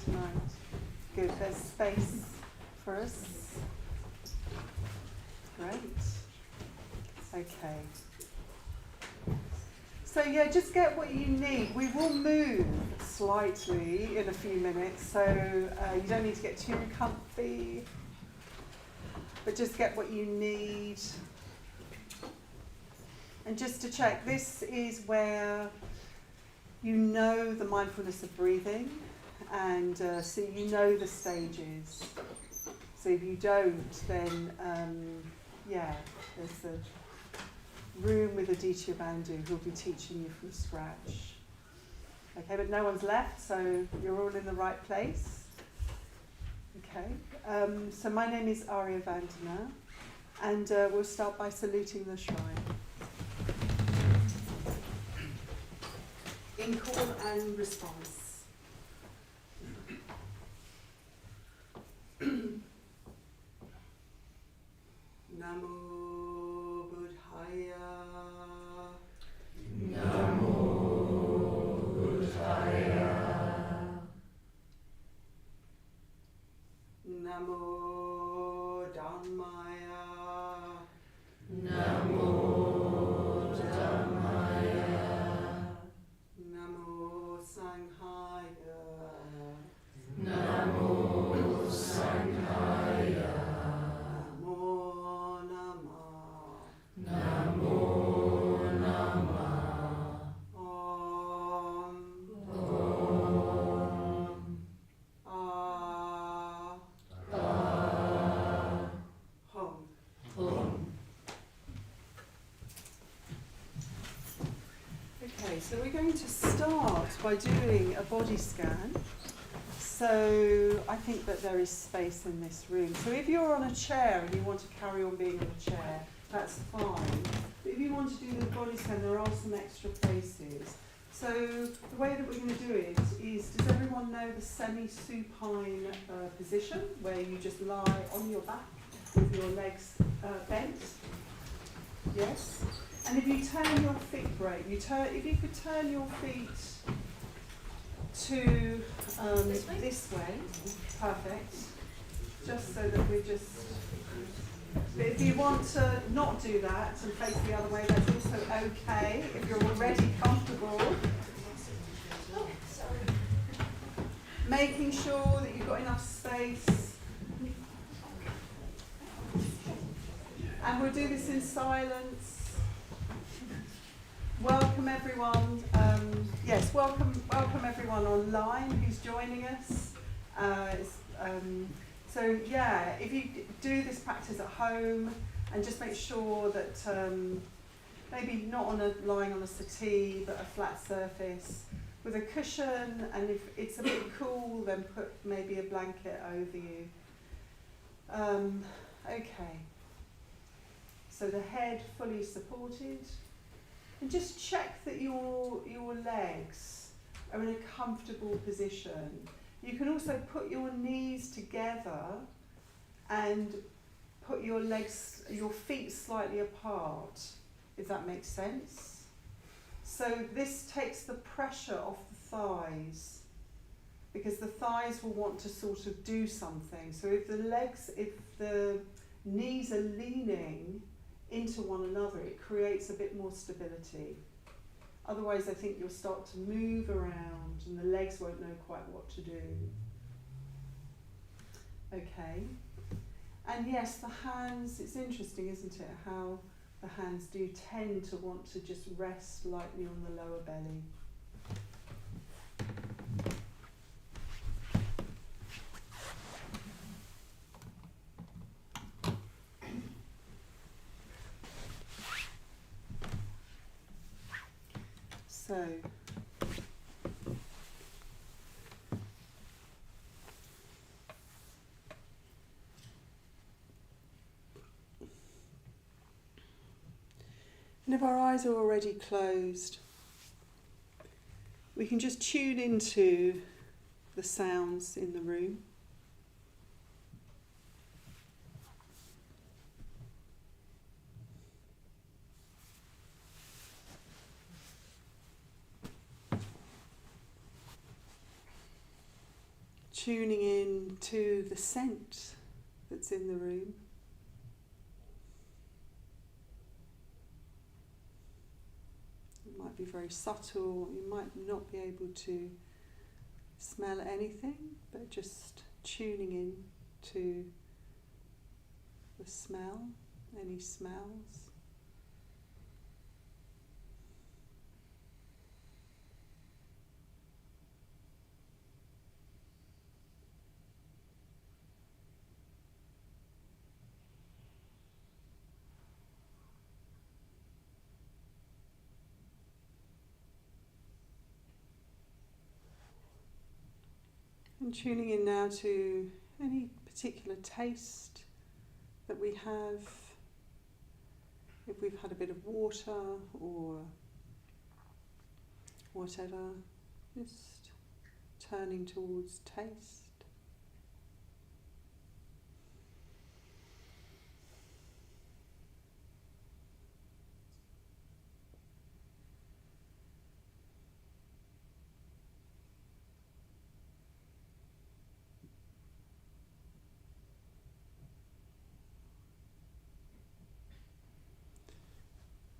tonight? Good, there's space for us. Great. Okay. So yeah, just get what you need. We will move slightly in a few minutes, so you don't need to get too comfy, but just get what you need. And just to check, this is where you know the mindfulness of breathing, and so you know the stages. So if you don't, then there's a room with Aditya Bandhu who'll be teaching you from scratch. Okay, but no one's left, so you're all in the right place. Okay, so my name is Arya Vandana, and we'll start by saluting the shrine. In call and response. Namo Buddhaya. Namo Buddhaya. Namo Dhammaya. Namo Dhammaya. Namo Sanghaya. Namo Sanghaya. Namo Namah. Namo Namah. Om. Om. Ah. Ah. Hum. Hum. Okay, so we're going to start by doing a body scan. So I think that there is space in this room. So if you're on a chair and you want to carry on being on a chair, that's fine. But if you want to do the body scan, there are some extra places. So the way that we're going to do it is, does everyone know the semi-supine position, where you just lie on your back with your legs bent? Yes? And if you turn your feet, great. If you could turn your feet to this way, perfect. Just so that we just. But if you want to not do that and face the other way, that's also okay. If you're already comfortable, making sure that you've got enough space. And we'll do this in silence. Welcome everyone. Welcome everyone online who's joining us. If you do this practice at home, and just make sure that maybe not lying on a settee, but a flat surface with a cushion. And if it's a bit cool, then put maybe a blanket over you. Okay. So the head fully supported. And just check that your legs are in a comfortable position. You can also put your knees together and put your feet slightly apart, if that makes sense. So this takes the pressure off the thighs, because the thighs will want to sort of do something. So if the knees are leaning into one another, it creates a bit more stability. Otherwise, I think you'll start to move around and the legs won't know quite what to do. Okay. And yes, the hands, it's interesting, isn't it, how the hands do tend to want to just rest lightly on the lower belly. So, and if our eyes are already closed, we can just tune into the sounds in the room. tuning in to the scent that's in the room. It might be very subtle, you might not be able to smell anything, but just tuning in to the smell, any smells. And tuning in now to any particular taste that we have, if we've had a bit of water or whatever, just turning towards taste.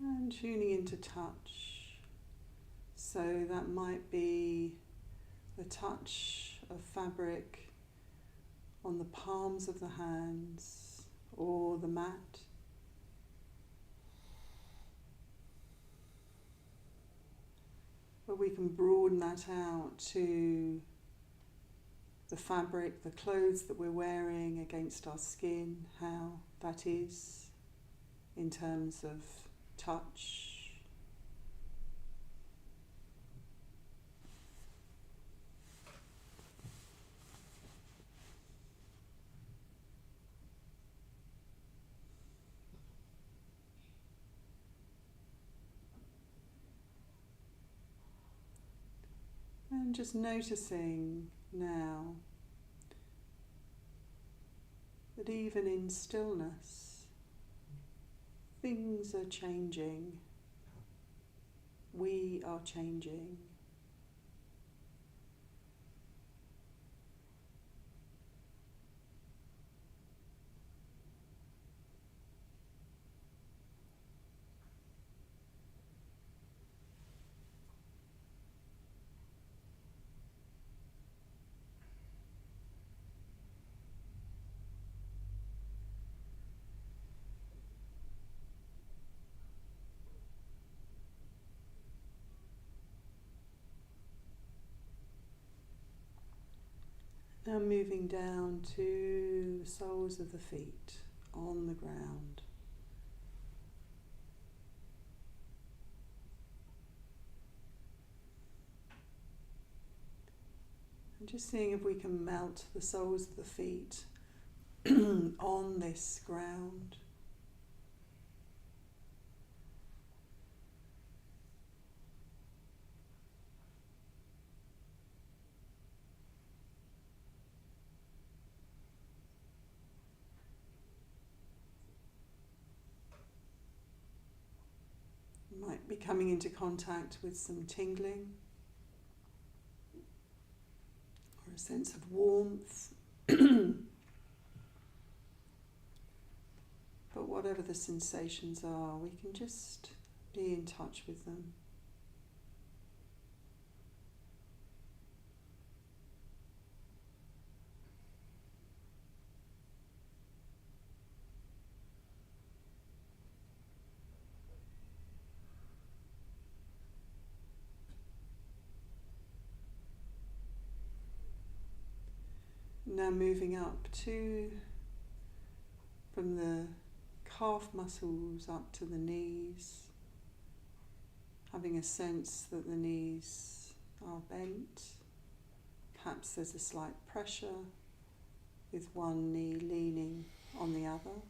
And tuning into touch. So that might be the touch of fabric on the palms of the hands or the mat. But we can broaden that out to the fabric, the clothes that we're wearing against our skin, how that is in terms of touch. And just noticing now that even in stillness, things are changing. We are changing. Now moving down to the soles of the feet on the ground. And just seeing if we can melt the soles of the feet on this ground. Might be coming into contact with some tingling or a sense of warmth. But whatever the sensations are, we can just be in touch with them. Now moving up from the calf muscles up to the knees, having a sense that the knees are bent. Perhaps there's a slight pressure with one knee leaning on the other.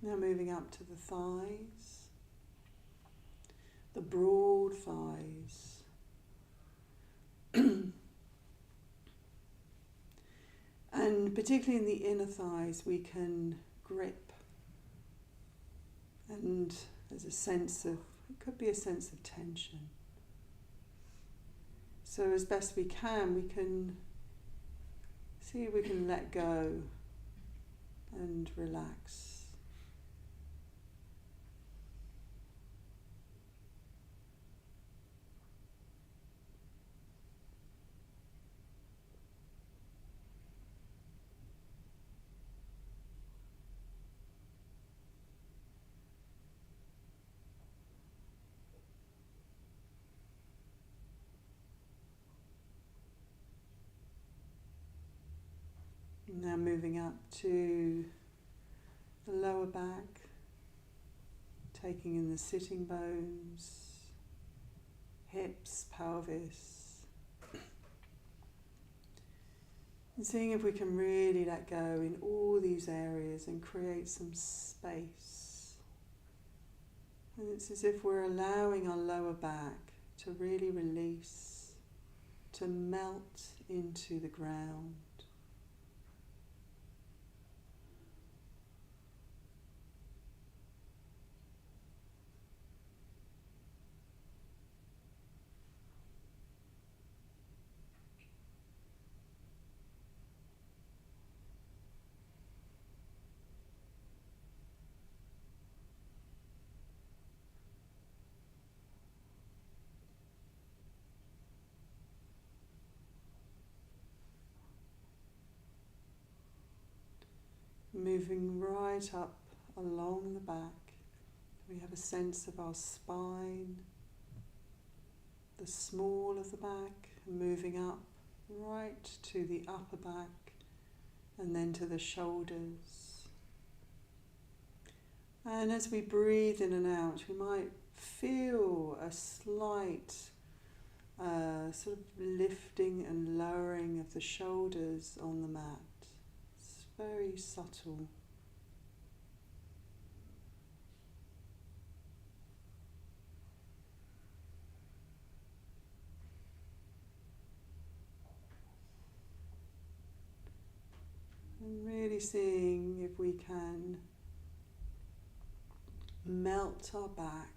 Now moving up to the thighs, the broad thighs. And particularly in the inner thighs, we can grip, and there's a sense of, it could be a sense of tension. So as best we can see if we can let go and relax. Now moving up to the lower back, taking in the sitting bones, hips, pelvis, and seeing if we can really let go in all these areas and create some space. And it's as if we're allowing our lower back to really release, to melt into the ground. Moving right up along the back, we have a sense of our spine, the small of the back, moving up right to the upper back and then to the shoulders. And as we breathe in and out, we might feel a slight sort of lifting and lowering of the shoulders on the mat. Very subtle. And really seeing if we can melt our back,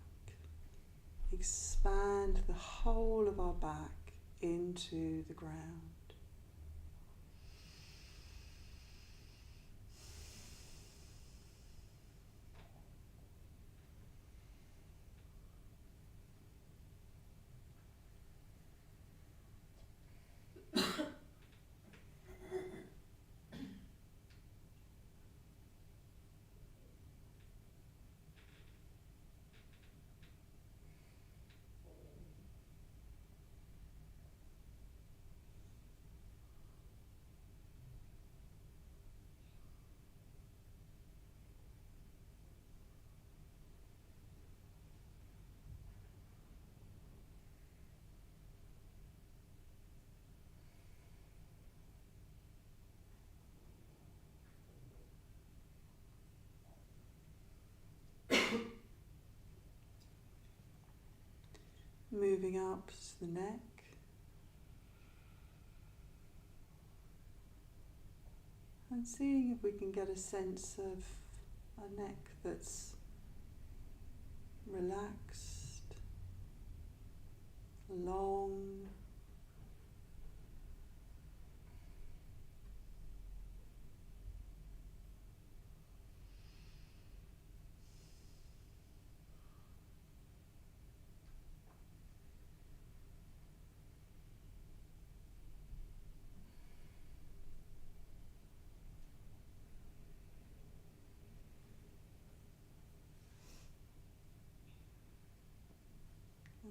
expand the whole of our back into the ground. Moving up to the neck, and seeing if we can get a sense of a neck that's relaxed, long,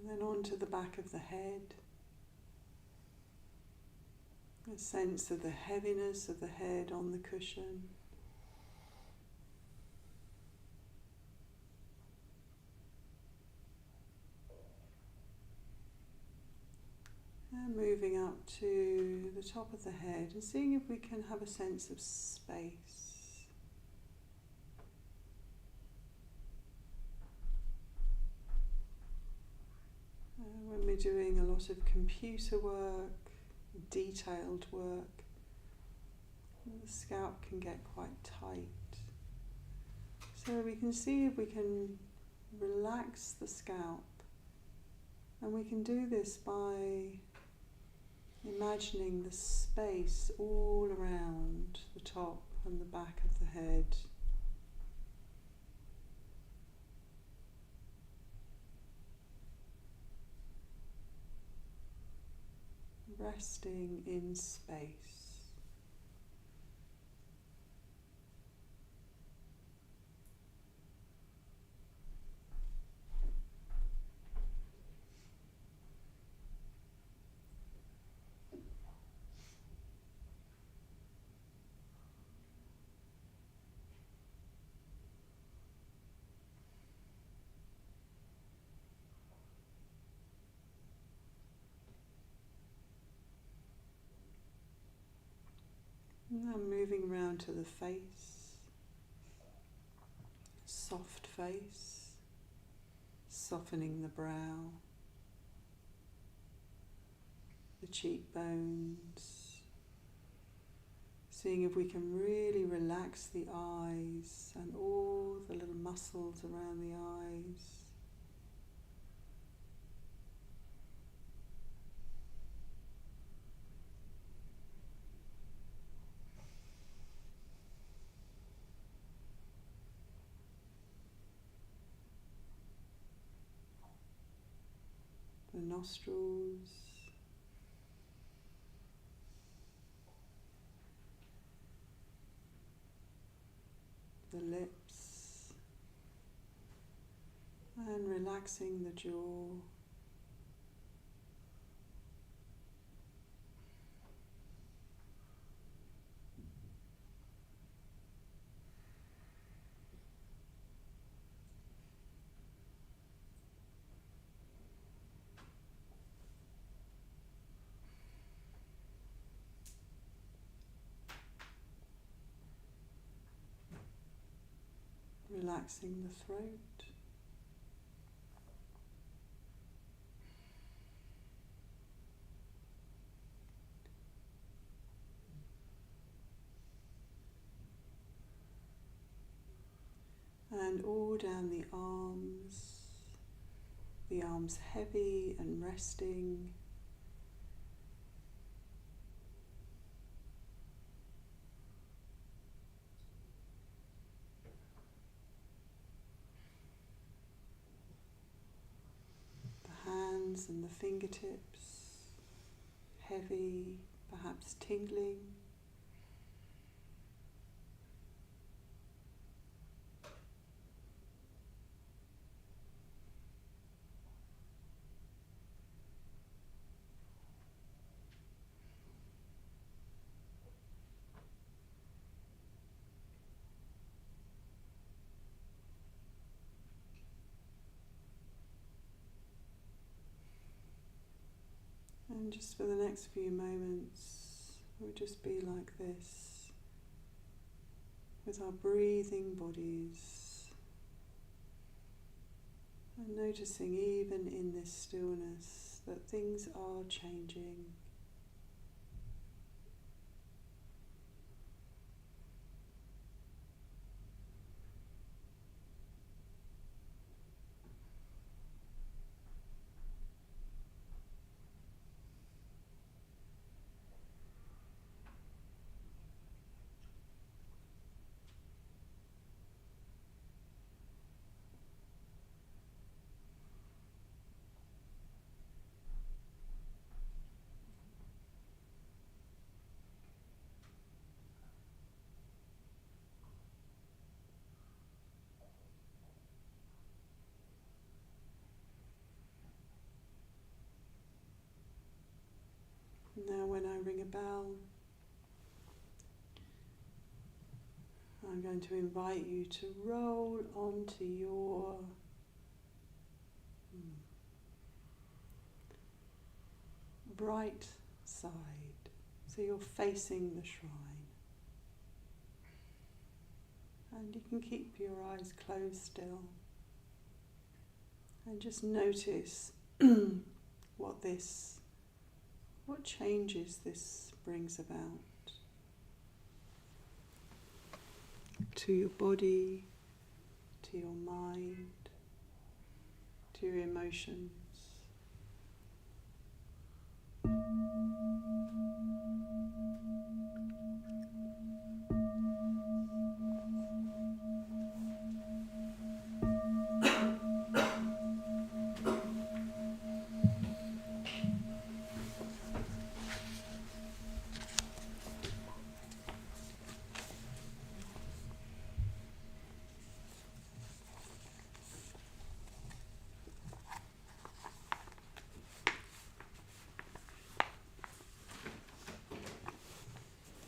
and then onto the back of the head. A sense of the heaviness of the head on the cushion. And moving up to the top of the head and seeing if we can have a sense of space. doing a lot of computer work, detailed work, the scalp can get quite tight. So we can see if we can relax the scalp, and we can do this by imagining the space all around the top and the back of the head. Resting in space. Now moving around to the face, soft face, softening the brow, the cheekbones, seeing if we can really relax the eyes and all the little muscles around the eyes. The nostrils, the lips, and relaxing the jaw. Relaxing the throat. And all down the arms heavy and resting. And the fingertips, heavy, perhaps tingling. And just for the next few moments, we'll just be like this, with our breathing bodies, and noticing even in this stillness that things are changing. Now when I ring a bell, I'm going to invite you to roll onto your right side, so you're facing the shrine. And you can keep your eyes closed still, and just notice what changes this brings about to your body, to your mind, to your emotions.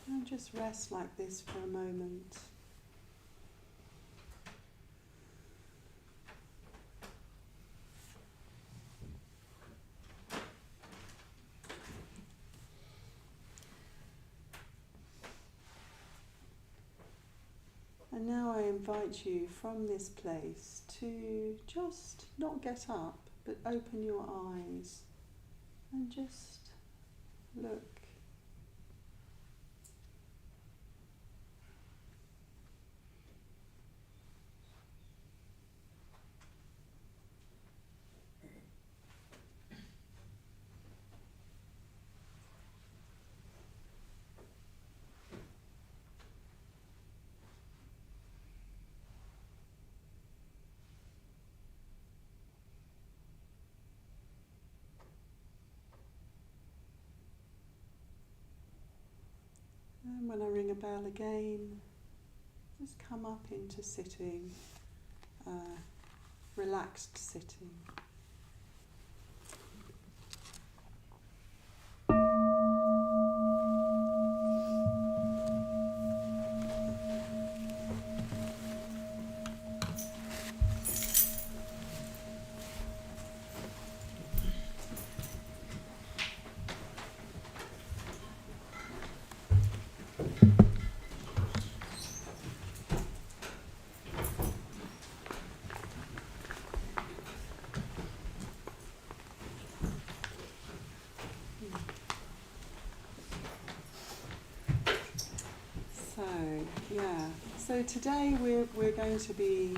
And just rest like this for a moment. And now I invite you from this place to just not get up, but open your eyes and just look. And when I ring a bell again, just come up into sitting, relaxed sitting. So today we're going to be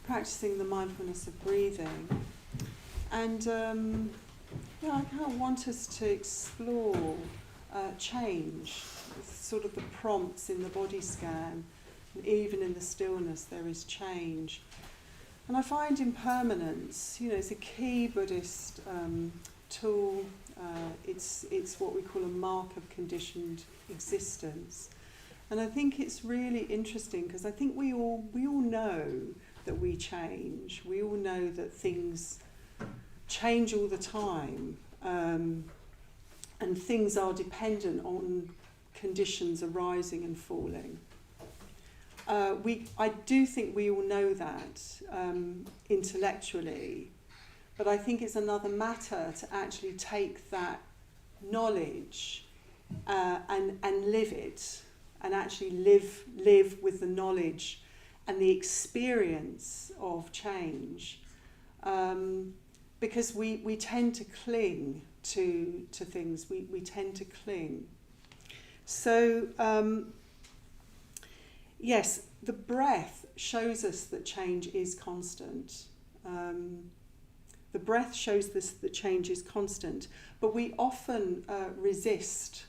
practicing the mindfulness of breathing, and I kind of want us to explore change, sort of the prompts in the body scan, and even in the stillness there is change. And I find impermanence, it's a key Buddhist tool. It's what we call a mark of conditioned existence. And I think it's really interesting because I think we all know that we change. We all know that things change all the time, and things are dependent on conditions arising and falling. I do think we all know that intellectually, but I think it's another matter to actually take that knowledge and live it. And actually live with the knowledge and the experience of change, because we tend to cling to things. We tend to cling. So yes, the breath shows us that change is constant. The breath shows us that change is constant, but we often resist.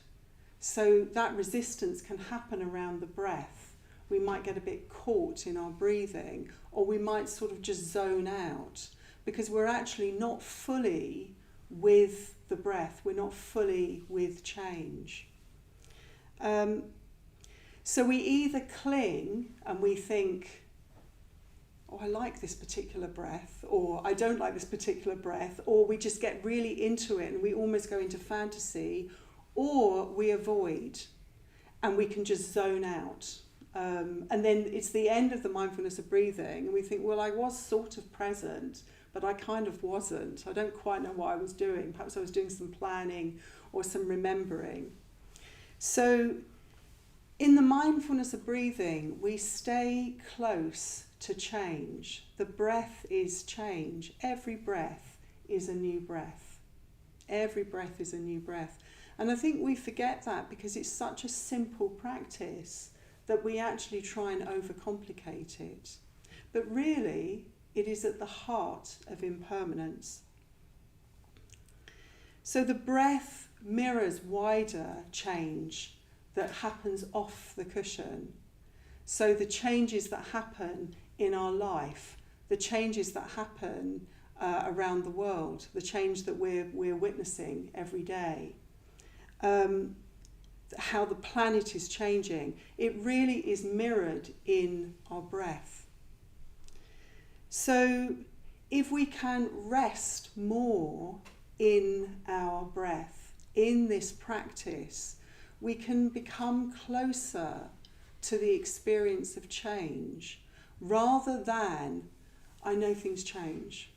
So that resistance can happen around the breath. We might get a bit caught in our breathing, or we might sort of just zone out because we're actually not fully with the breath. We're not fully with change. So we either cling and we think, oh, I like this particular breath, or I don't like this particular breath, or we just get really into it and we almost go into fantasy, or we avoid and we can just zone out. And then it's the end of the mindfulness of breathing and we think, well, I was sort of present, but I kind of wasn't. I don't quite know what I was doing. Perhaps I was doing some planning or some remembering. So in the mindfulness of breathing, we stay close to change. The breath is change. Every breath is a new breath. Every breath is a new breath. And I think we forget that because it's such a simple practice that we actually try and overcomplicate it. But really, it is at the heart of impermanence. So the breath mirrors wider change that happens off the cushion. So the changes that happen in our life, the changes that happen around the world, the change that we're witnessing every day, how the planet is changing, it really is mirrored in our breath. So if we can rest more in our breath, in this practice, we can become closer to the experience of change rather than, I know things change.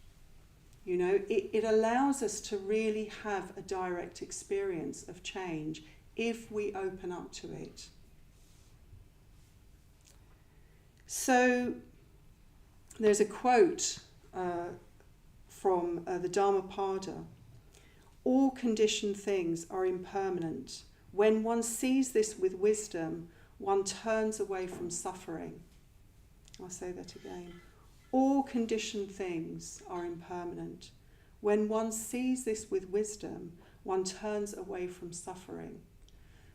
You know, it allows us to really have a direct experience of change if we open up to it. So there's a quote from the Dhammapada. All conditioned things are impermanent. When one sees this with wisdom, one turns away from suffering. I'll say that again. All conditioned things are impermanent. When one sees this with wisdom, one turns away from suffering.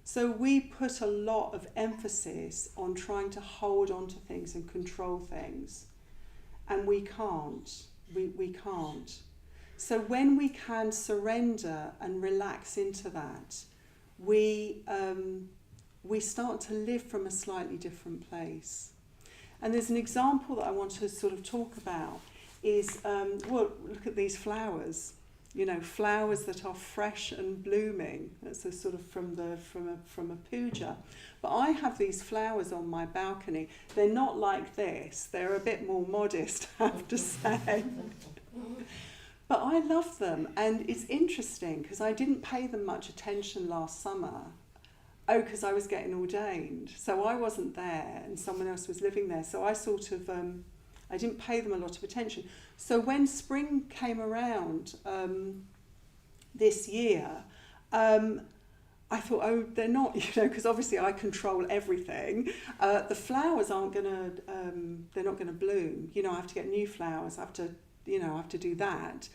So we put a lot of emphasis on trying to hold on to things and control things. And we can't. We can't. So when we can surrender and relax into that, we start to live from a slightly different place. And there's an example that I want to sort of talk about is, well, look at these flowers. You know, flowers that are fresh and blooming. That's a sort of from a puja. But I have these flowers on my balcony. They're not like this. They're a bit more modest, I have to say. But I love them, and it's interesting because I didn't pay them much attention last summer. Oh, because I was getting ordained. So I wasn't there and someone else was living there. So I sort of, I didn't pay them a lot of attention. So when spring came around this year, I thought, oh, they're not, you know, because obviously I control everything. The flowers aren't going to, they're not going to bloom. You know, I have to get new flowers. I have to do that.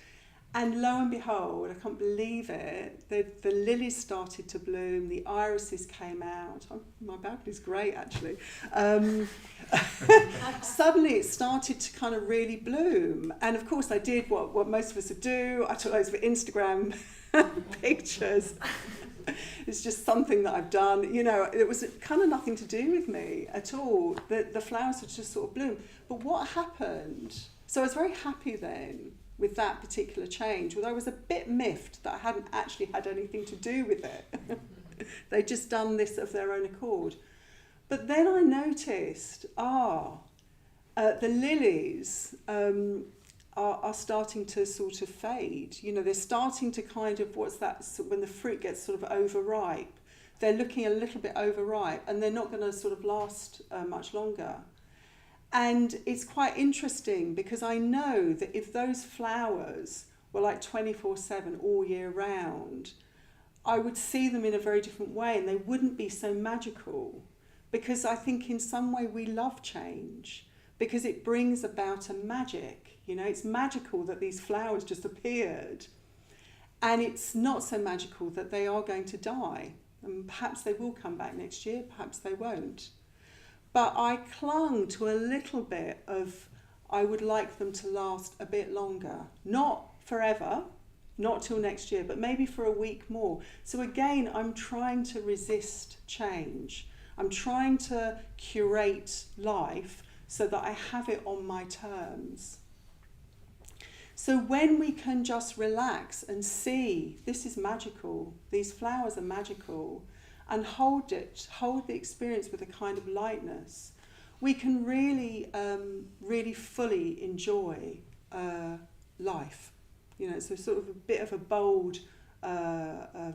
And lo and behold, I can't believe it, the lilies started to bloom, the irises came out. Oh, my balcony's great, actually. Suddenly it started to kind of really bloom. And of course I did what most of us would do. I took loads of Instagram pictures. It's just something that I've done. You know, it was kind of nothing to do with me at all. The flowers had just sort of bloomed. But what happened? So I was very happy then with that particular change, although I was a bit miffed that I hadn't actually had anything to do with it. They'd just done this of their own accord. But then I noticed, the lilies are starting to sort of fade. You know, they're starting to kind of, what's that, when the fruit gets sort of overripe, they're looking a little bit overripe and they're not going to sort of last much longer. And it's quite interesting because I know that if those flowers were like 24/7 all year round, I would see them in a very different way and they wouldn't be so magical. Because I think in some way we love change because it brings about a magic. You know, it's magical that these flowers just appeared. And it's not so magical that they are going to die. And perhaps they will come back next year, perhaps they won't. But I clung to a little bit of, I would like them to last a bit longer. Not forever, not till next year, but maybe for a week more. So again, I'm trying to resist change. I'm trying to curate life so that I have it on my terms. So when we can just relax and see, this is magical, these flowers are magical, and hold the experience with a kind of lightness, we can really, really fully enjoy life. You know, it's a sort of a bit of a bold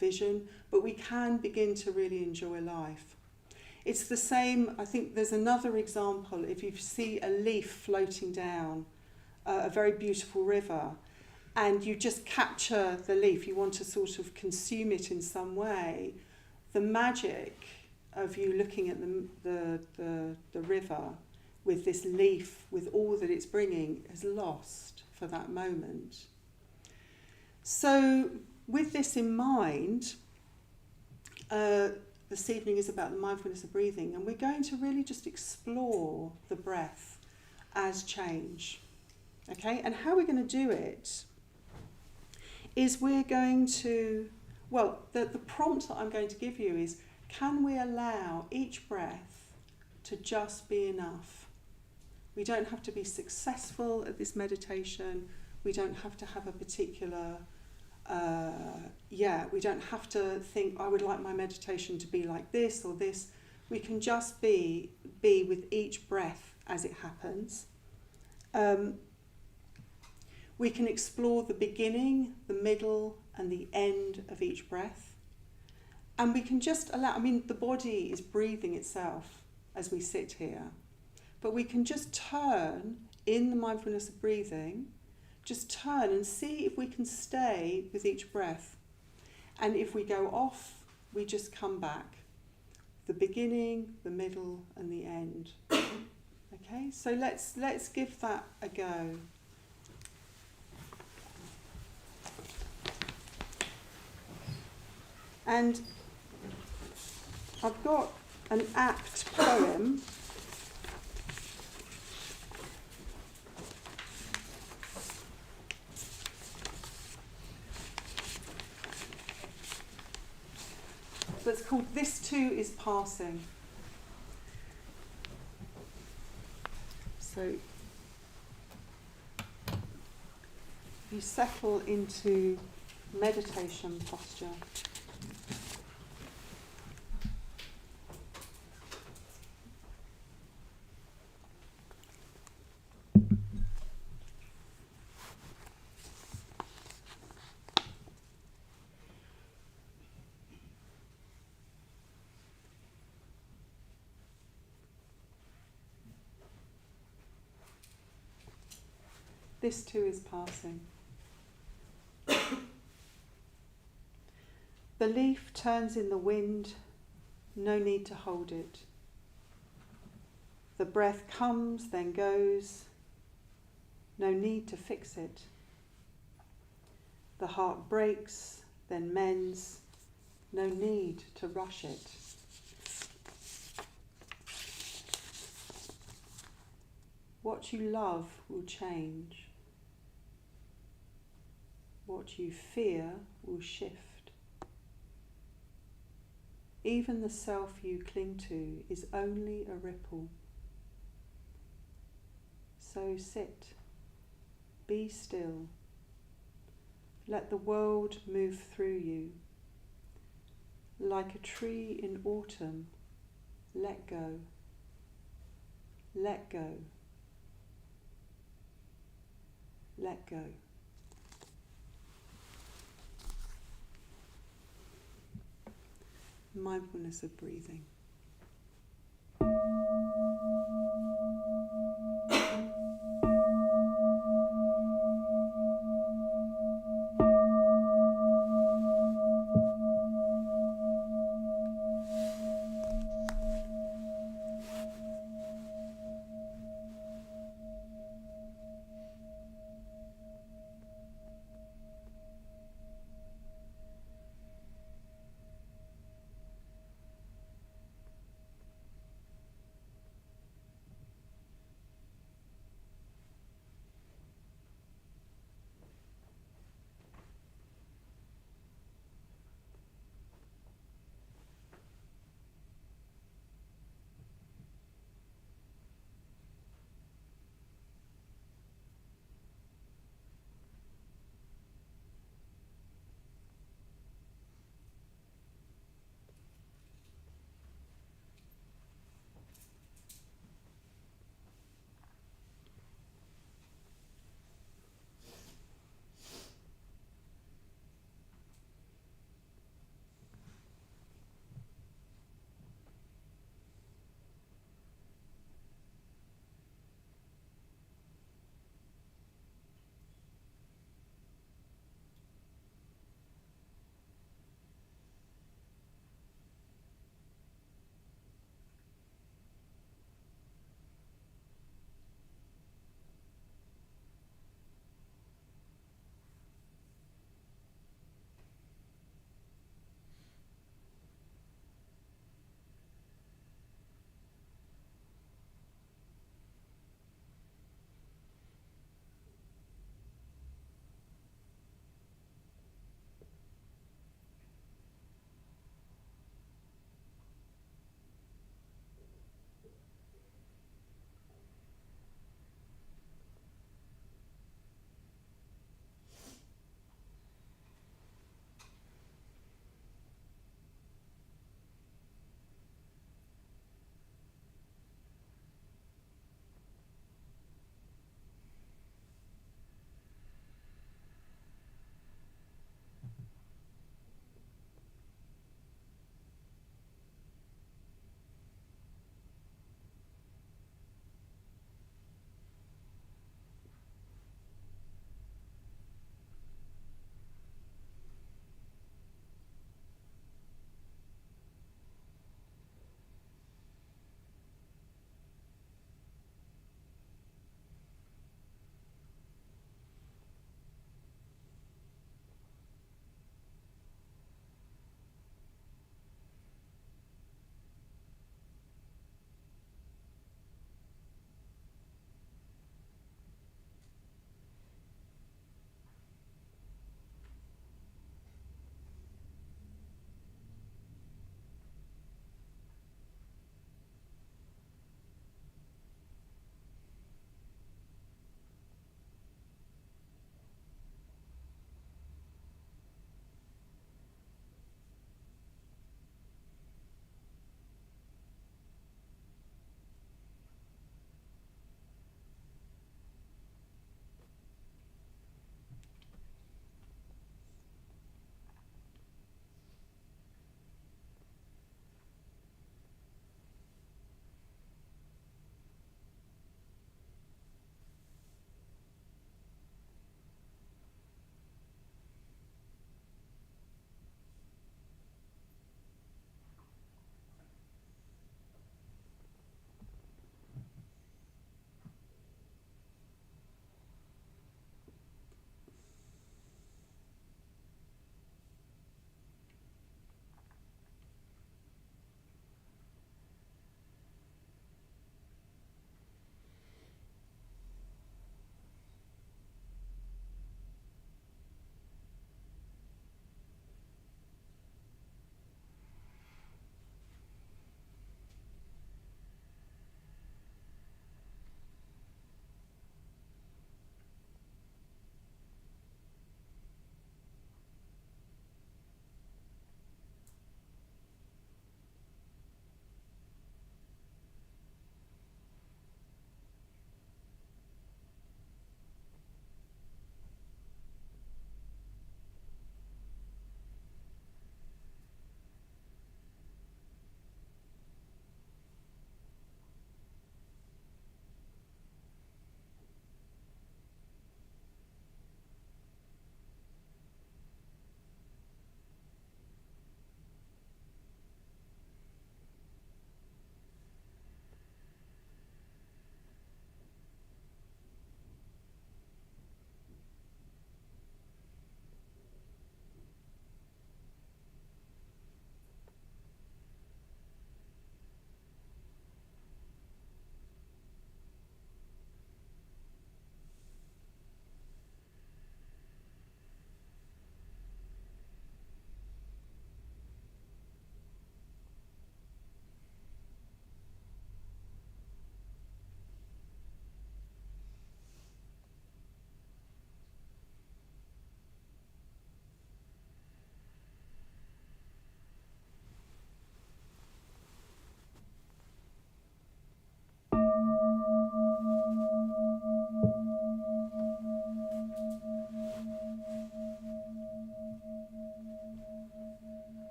vision, but we can begin to really enjoy life. It's the same, I think there's another example, if you see a leaf floating down a very beautiful river, and you just capture the leaf, you want to sort of consume it in some way, the magic of you looking at the river with this leaf, with all that it's bringing, is lost for that moment. So with this in mind, this evening is about the mindfulness of breathing, and we're going to really just explore the breath as change. Okay, and how we're going to do it is we're going to, well, the prompt that I'm going to give you is, can we allow each breath to just be enough? We don't have to be successful at this meditation. We don't have to have a particular, we don't have to think, I would like my meditation to be like this or this. We can just be with each breath as it happens. We can explore the beginning, the middle, and the end of each breath. And we can just allow, the body is breathing itself as we sit here. But we can just turn in the mindfulness of breathing, just turn and see if we can stay with each breath. And if we go off, we just come back. The beginning, the middle, and the end. Okay, so let's give that a go. And I've got an apt poem that's called This Too Is Passing. So you settle into meditation posture. This too is passing. The leaf turns in the wind, no need to hold it. The breath comes, then goes, no need to fix it. The heart breaks, then mends, no need to rush it. What you love will change. What you fear will shift. Even the self you cling to is only a ripple. So sit, be still. Let the world move through you. Like a tree in autumn, let go. Let go. Let go. Mindfulness of breathing.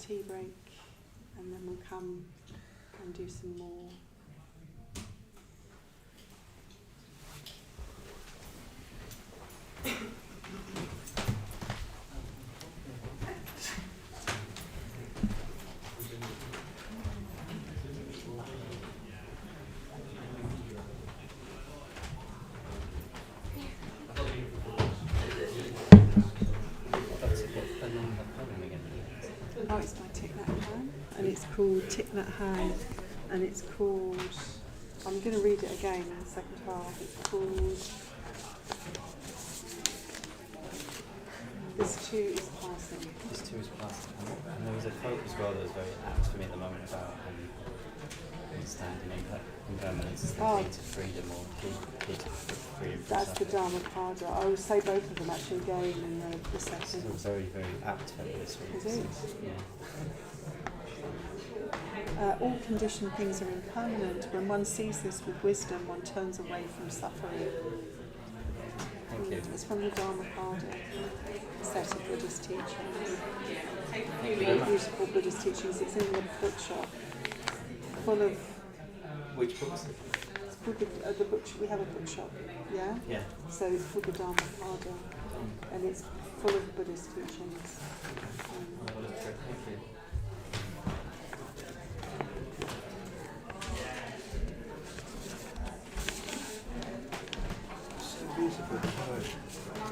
tea break, and then we'll come and do some more. Oh, it's by Thich Nhat Hanh, and it's called Thich Nhat Hanh, and it's called, I'm going to read it again in the second half, it's called, This Too Is Passing. This too is passing. And there was a quote as well that was very apt for me at the moment about understanding impermanence is the key to freedom, or key to freedom. That's the Dhammapada. I will say both of them actually again in the second. It's very, very apt for me this week. Is it? Yeah. All conditioned things are impermanent. When one sees this with wisdom, one turns away from suffering. Thank you. It's from the Dhammapada, set of Buddhist teachings. Very much. Beautiful Buddhist teachings. It's in the bookshop, full of. Which books? It's called the book. We have a bookshop, yeah. Yeah. So it's called the Dhammapada, and it's full of Buddhist teachings. Thank you. Beautiful poet.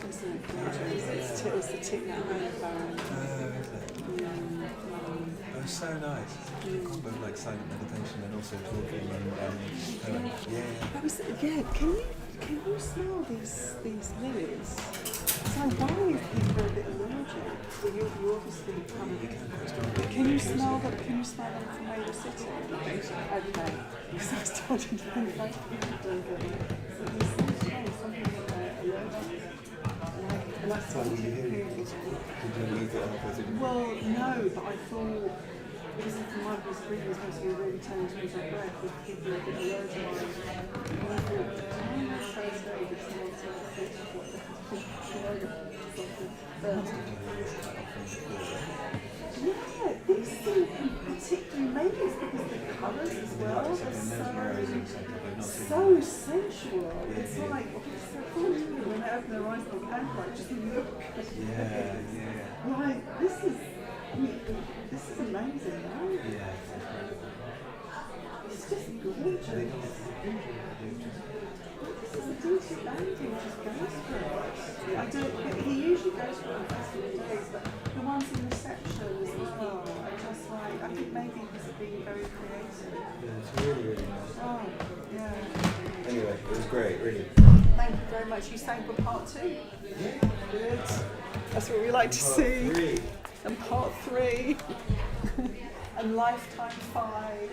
Isn't it gorgeous? It's the Thich Nhat Hanh poem. Oh, so nice. Combo of like silent meditation and also talking and poem. Yeah. Can you smell these lilies? So why is people a bit allergic? Well, you obviously kind of. Can you smell them? Can you smell them from where you're sitting? Okay. Because I was starting to think like very good. So there's so strong, something allergic. And I started to hear it. Did you leave it off? Well, no, but I thought, because if the mind was breathing was supposed to be really turning towards our breath, with people a bit allergic. And I thought, I'm not so scary that someone sort of thinks of what yeah, these seem particularly, maybe it's because the colours as well, they're so sensual. It's like, when they open their eyes, they can like just look. Yeah. Like, this is amazing, right? Yeah. It's just gorgeous. This is a decent lady who just goes for it. He usually goes for it on festival days, but the ones in receptions as well are just like, I think maybe he's being very creative. Yeah, it's really, really nice. Oh, yeah. Anyway, it was great, really. Thank you very much. You sang for part 2? Yeah. Good. That's what we like to see. Part 3. And part 3. And lifetime 5.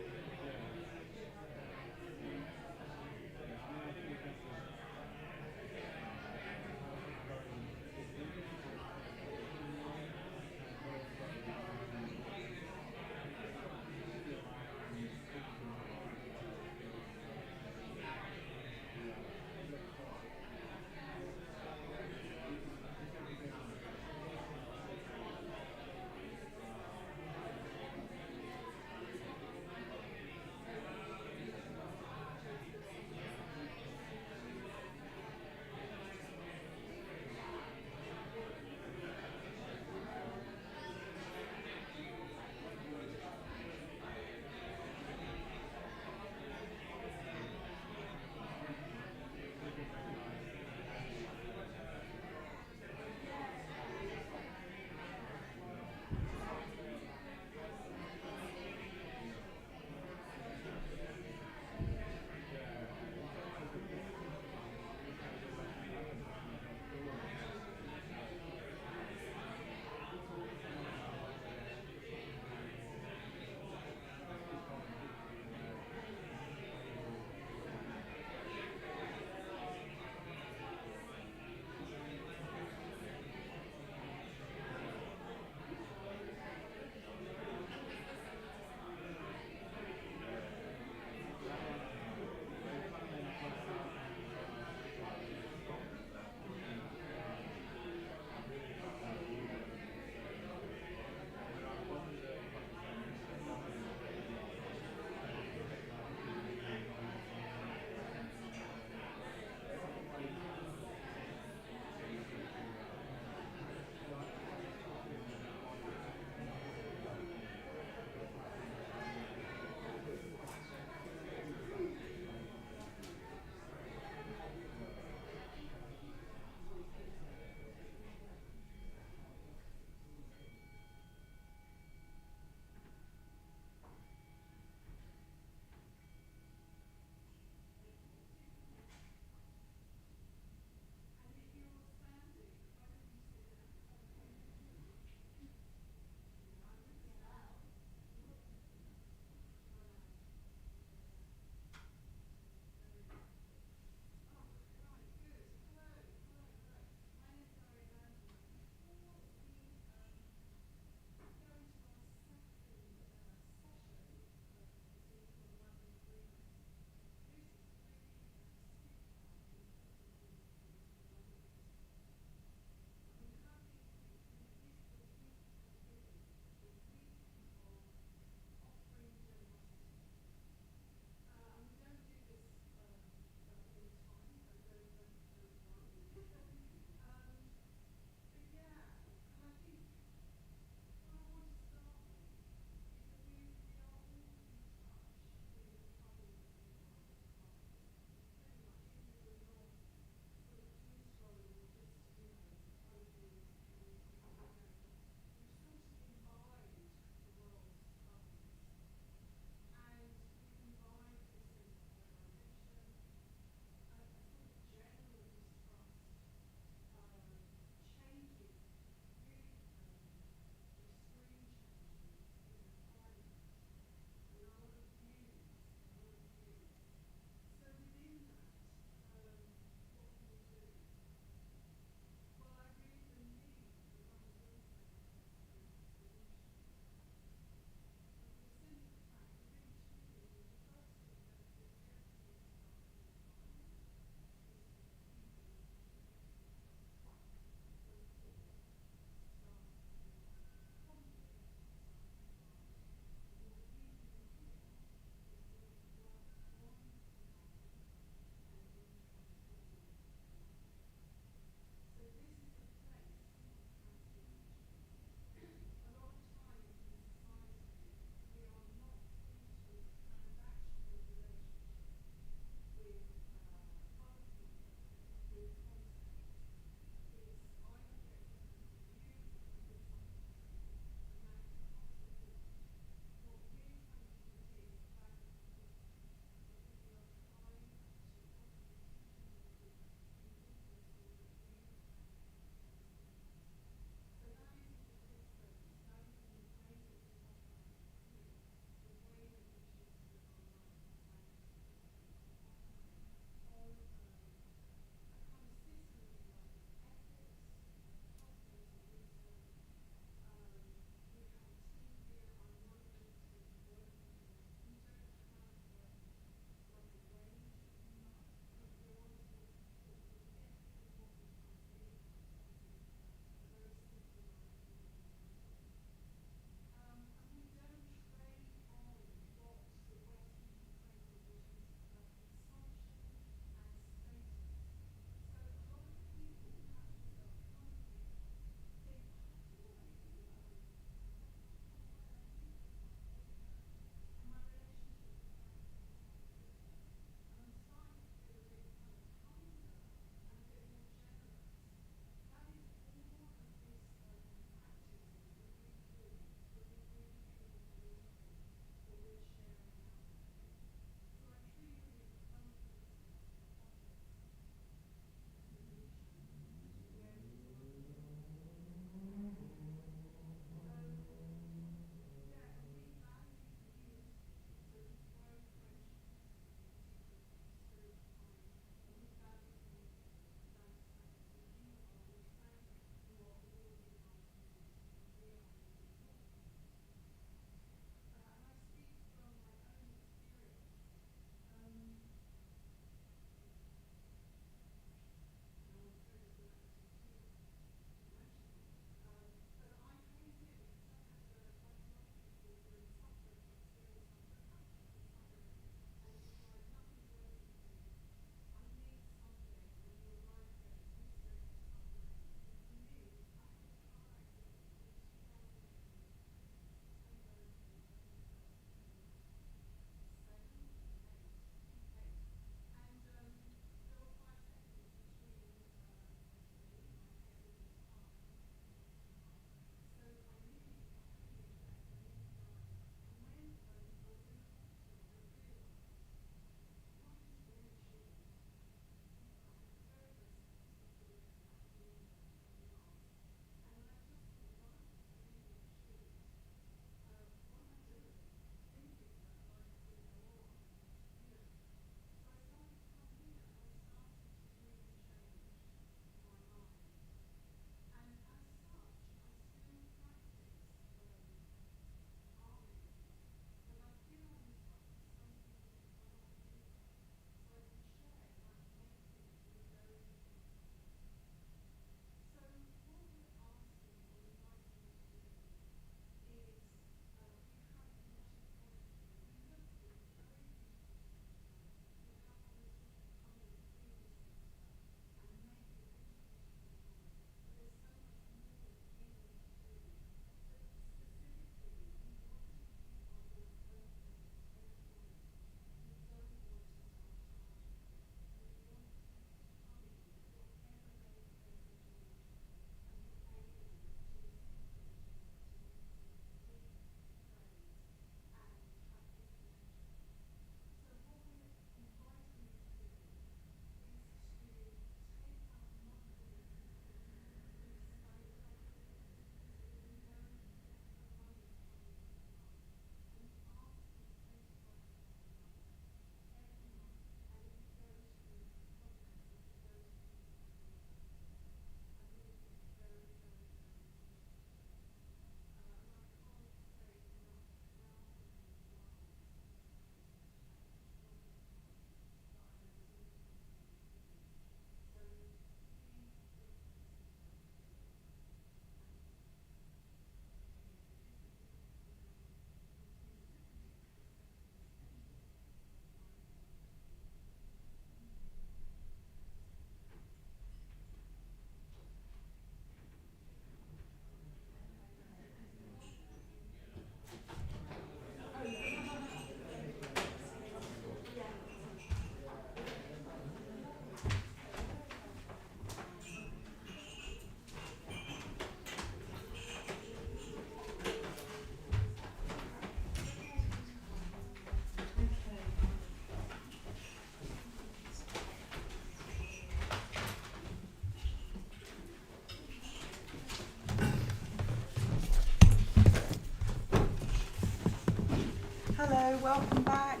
Hello, welcome back.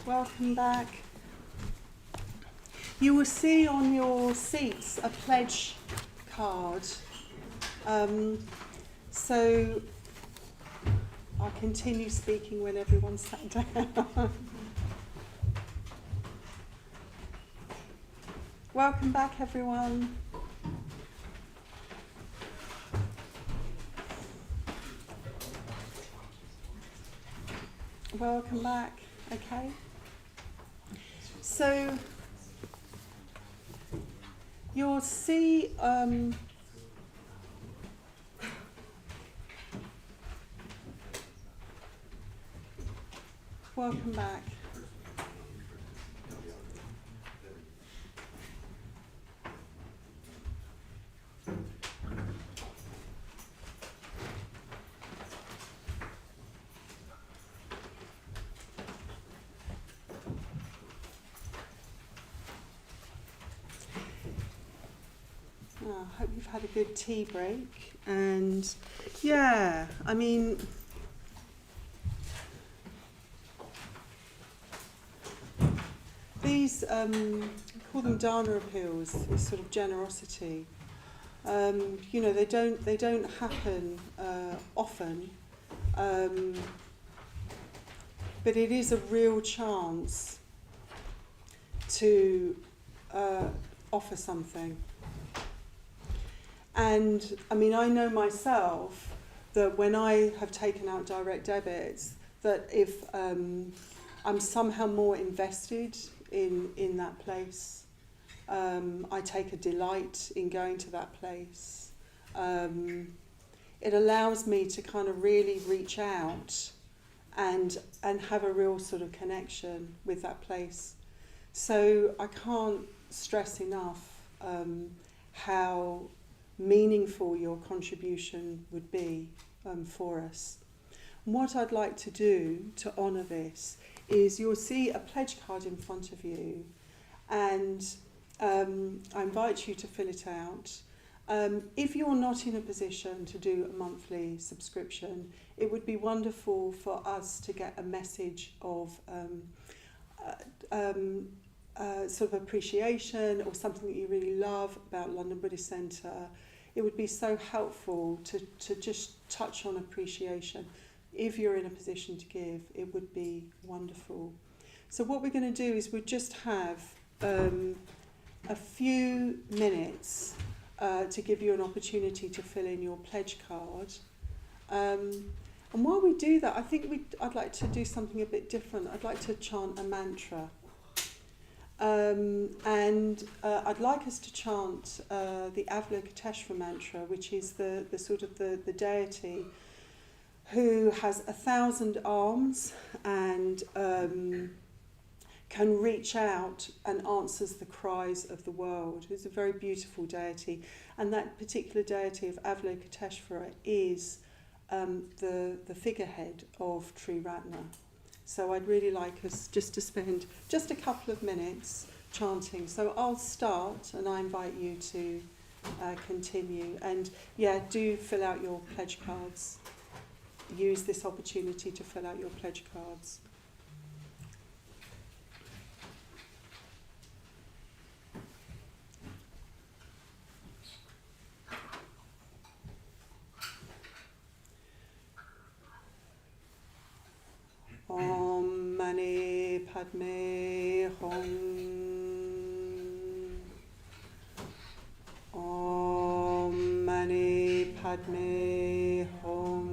Welcome back. You will see on your seats a pledge card. So I'll continue speaking when everyone's sat down. Welcome back, everyone. Welcome back. Okay. So you'll see welcome back. I hope you've had a good tea break. And yeah, I mean, these, call them dana appeals, this sort of generosity. You know, they don't happen often, but it is a real chance to offer something. And I mean, I know myself that when I have taken out direct debits, that if I'm somehow more invested in that place, I take a delight in going to that place. It allows me to kind of really reach out and have a real sort of connection with that place. So I can't stress enough how meaningful your contribution would be for us. And what I'd like to do to honour this is you'll see a pledge card in front of you, and I invite you to fill it out. If you're not in a position to do a monthly subscription, it would be wonderful for us to get a message of sort of appreciation or something that you really love about London Buddhist Centre. It would be so helpful to just touch on appreciation. If you're in a position to give, it would be wonderful. So what we're going to do is we'll just have a few minutes to give you an opportunity to fill in your pledge card. And while we do that, I think I'd like to do something a bit different. I'd like to chant a mantra. And I'd like us to chant the Avalokiteshvara mantra, which is the sort of the deity who has 1,000 arms and can reach out and answers the cries of the world. It's a very beautiful deity, and that particular deity of Avalokiteshvara is the figurehead of Triratna. So I'd really like us just to spend just a couple of minutes chanting. So I'll start and I invite you to continue. And yeah, do fill out your pledge cards. Use this opportunity to fill out your pledge cards. Om Mani Padme Hum. Om Mani Padme Hum.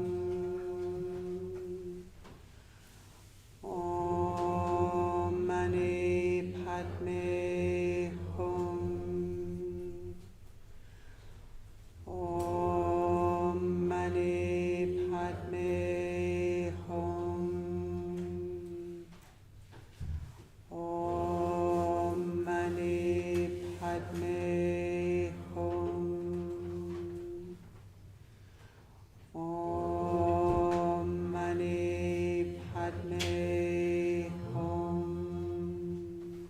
Om Mani Padme Hum. Om Mani Padme Hum. Om Mani Padme Hum. Om Mani Padme Hum.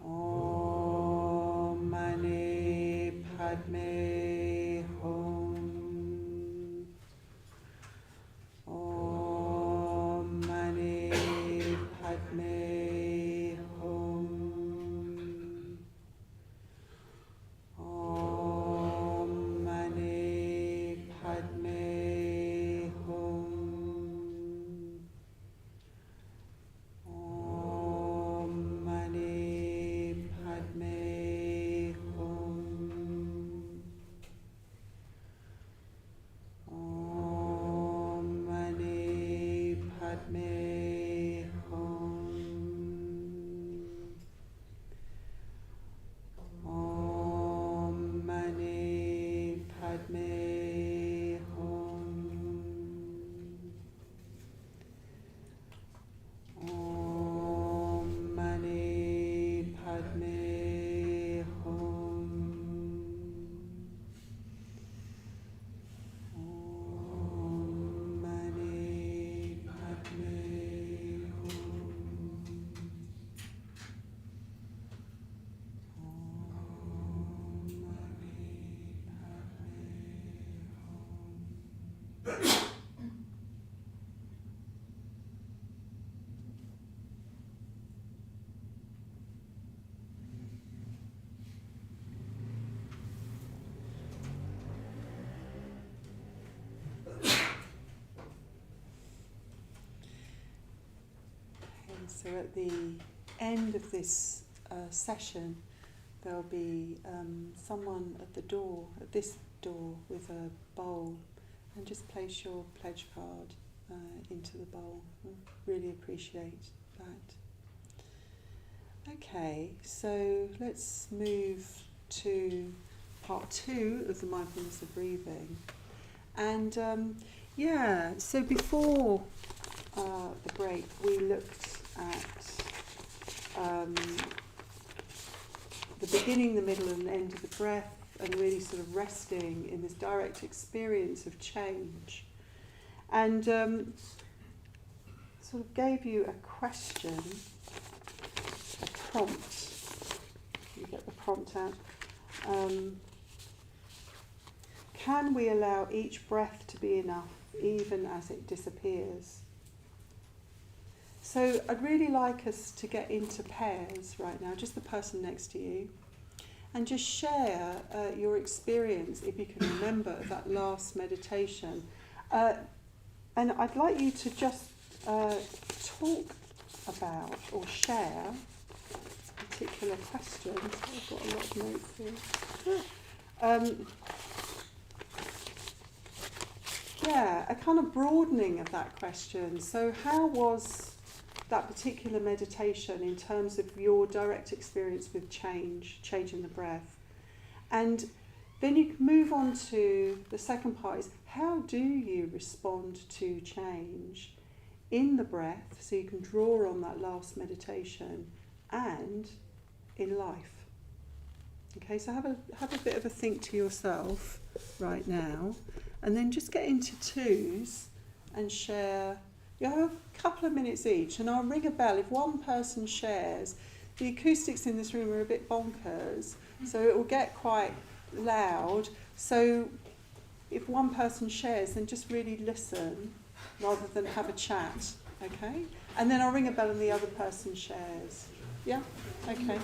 Om Mani Padme Hum. Padme Hum. Om Mani Padme Hum. Om Mani Padme Hum. So at the end of this session, there'll be someone at the door, at this door, with a bowl, and just place your pledge card into the bowl. I really appreciate that. Okay, so let's move to part 2 of the mindfulness of breathing. And so before the break, we looked at the beginning, the middle and end of the breath, and really sort of resting in this direct experience of change. And sort of gave you a question, a prompt. You get the prompt out. Can we allow each breath to be enough, even as it disappears? So I'd really like us to get into pairs right now, just the person next to you, and just share your experience, if you can remember, that last meditation. And I'd like you to just talk about or share particular questions. I've got a lot of notes here. A kind of broadening of that question. So how was that particular meditation in terms of your direct experience with changing the breath? And then you can move on to the second part, is how do you respond to change in the breath, so you can draw on that last meditation, and in life. Okay, so have a bit of a think to yourself right now, and then just get into twos and share. You have a couple of minutes each, and I'll ring a bell if one person shares. The acoustics in this room are a bit bonkers, so it will get quite loud. So if one person shares, then just really listen rather than have a chat, okay? And then I'll ring a bell and the other person shares. Yeah? Okay.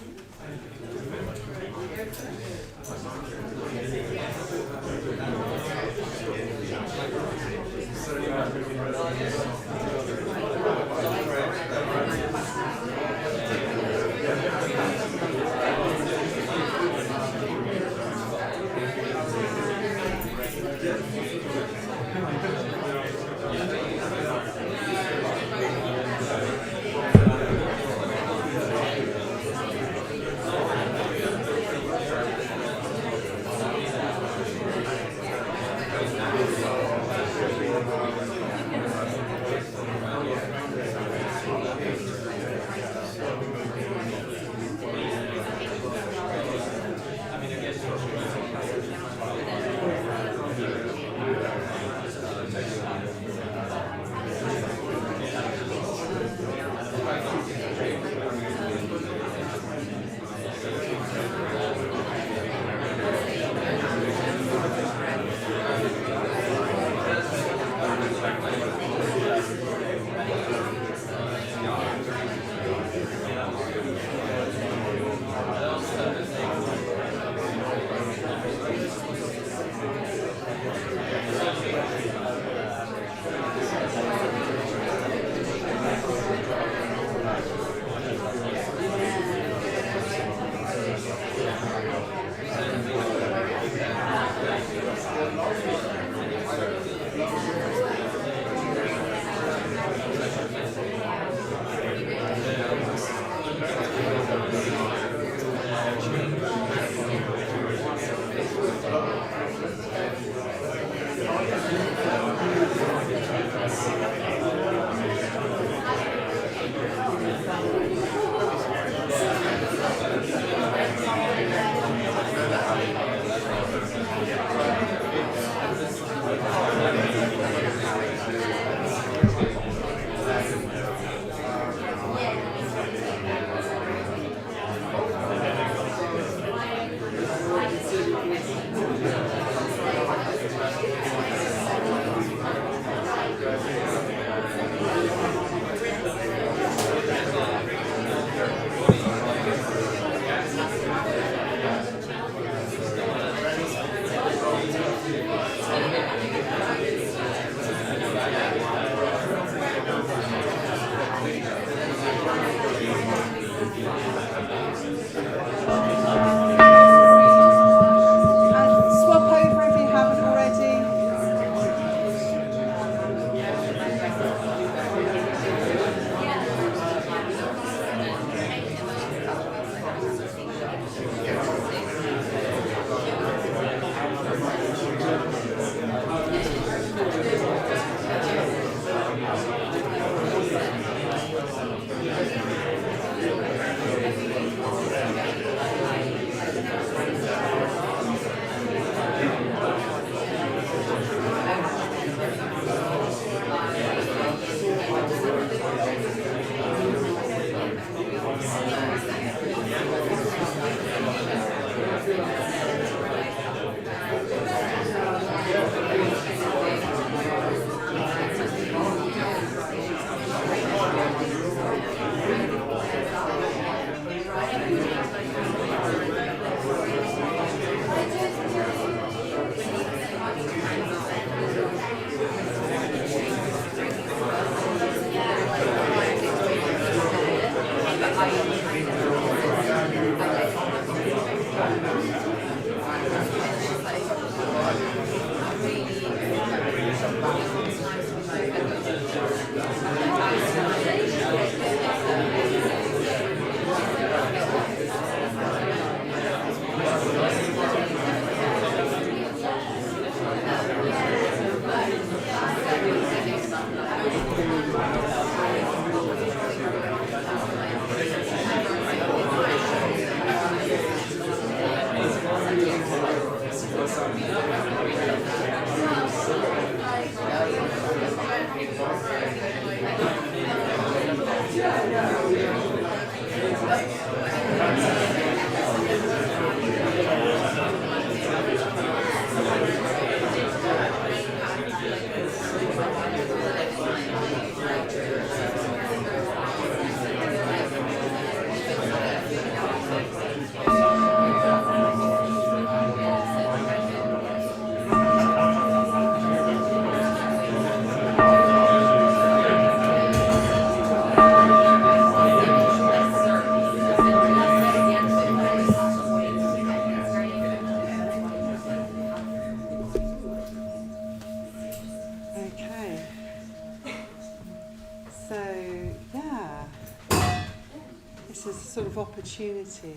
sort of opportunity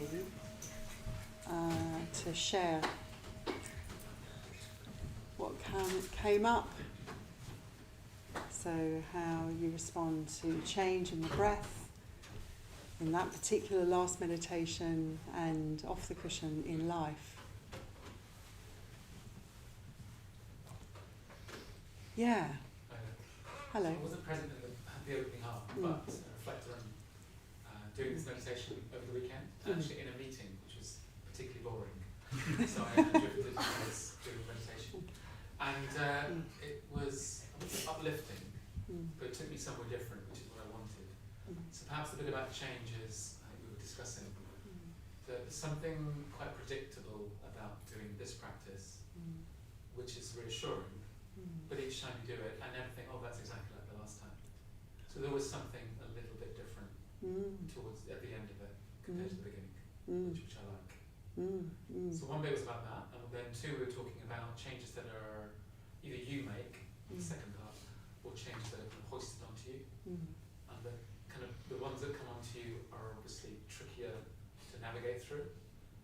to share what came up. So how you respond to change in the breath in that particular last meditation and off the cushion in life. Yeah. Hello. I wasn't present at the opening half, but reflected on doing this meditation over the weekend, actually in a meeting, which was particularly boring. So I drifted towards doing meditation. And it was uplifting, but it took me somewhere different, which is what I wanted. So perhaps a bit about changes, I think we were discussing, that there's something quite predictable about doing this practice, which is reassuring, but each time you do it, I never think, oh, that's exactly like the last time. So there was something a little bit different towards at the end of it compared to the beginning, which I like. So one bit was about that, and then two, we were talking about changes that are either you make, the second part, or changes that are kind of hoisted onto you. And the kind of the ones that come onto you are obviously trickier to navigate through,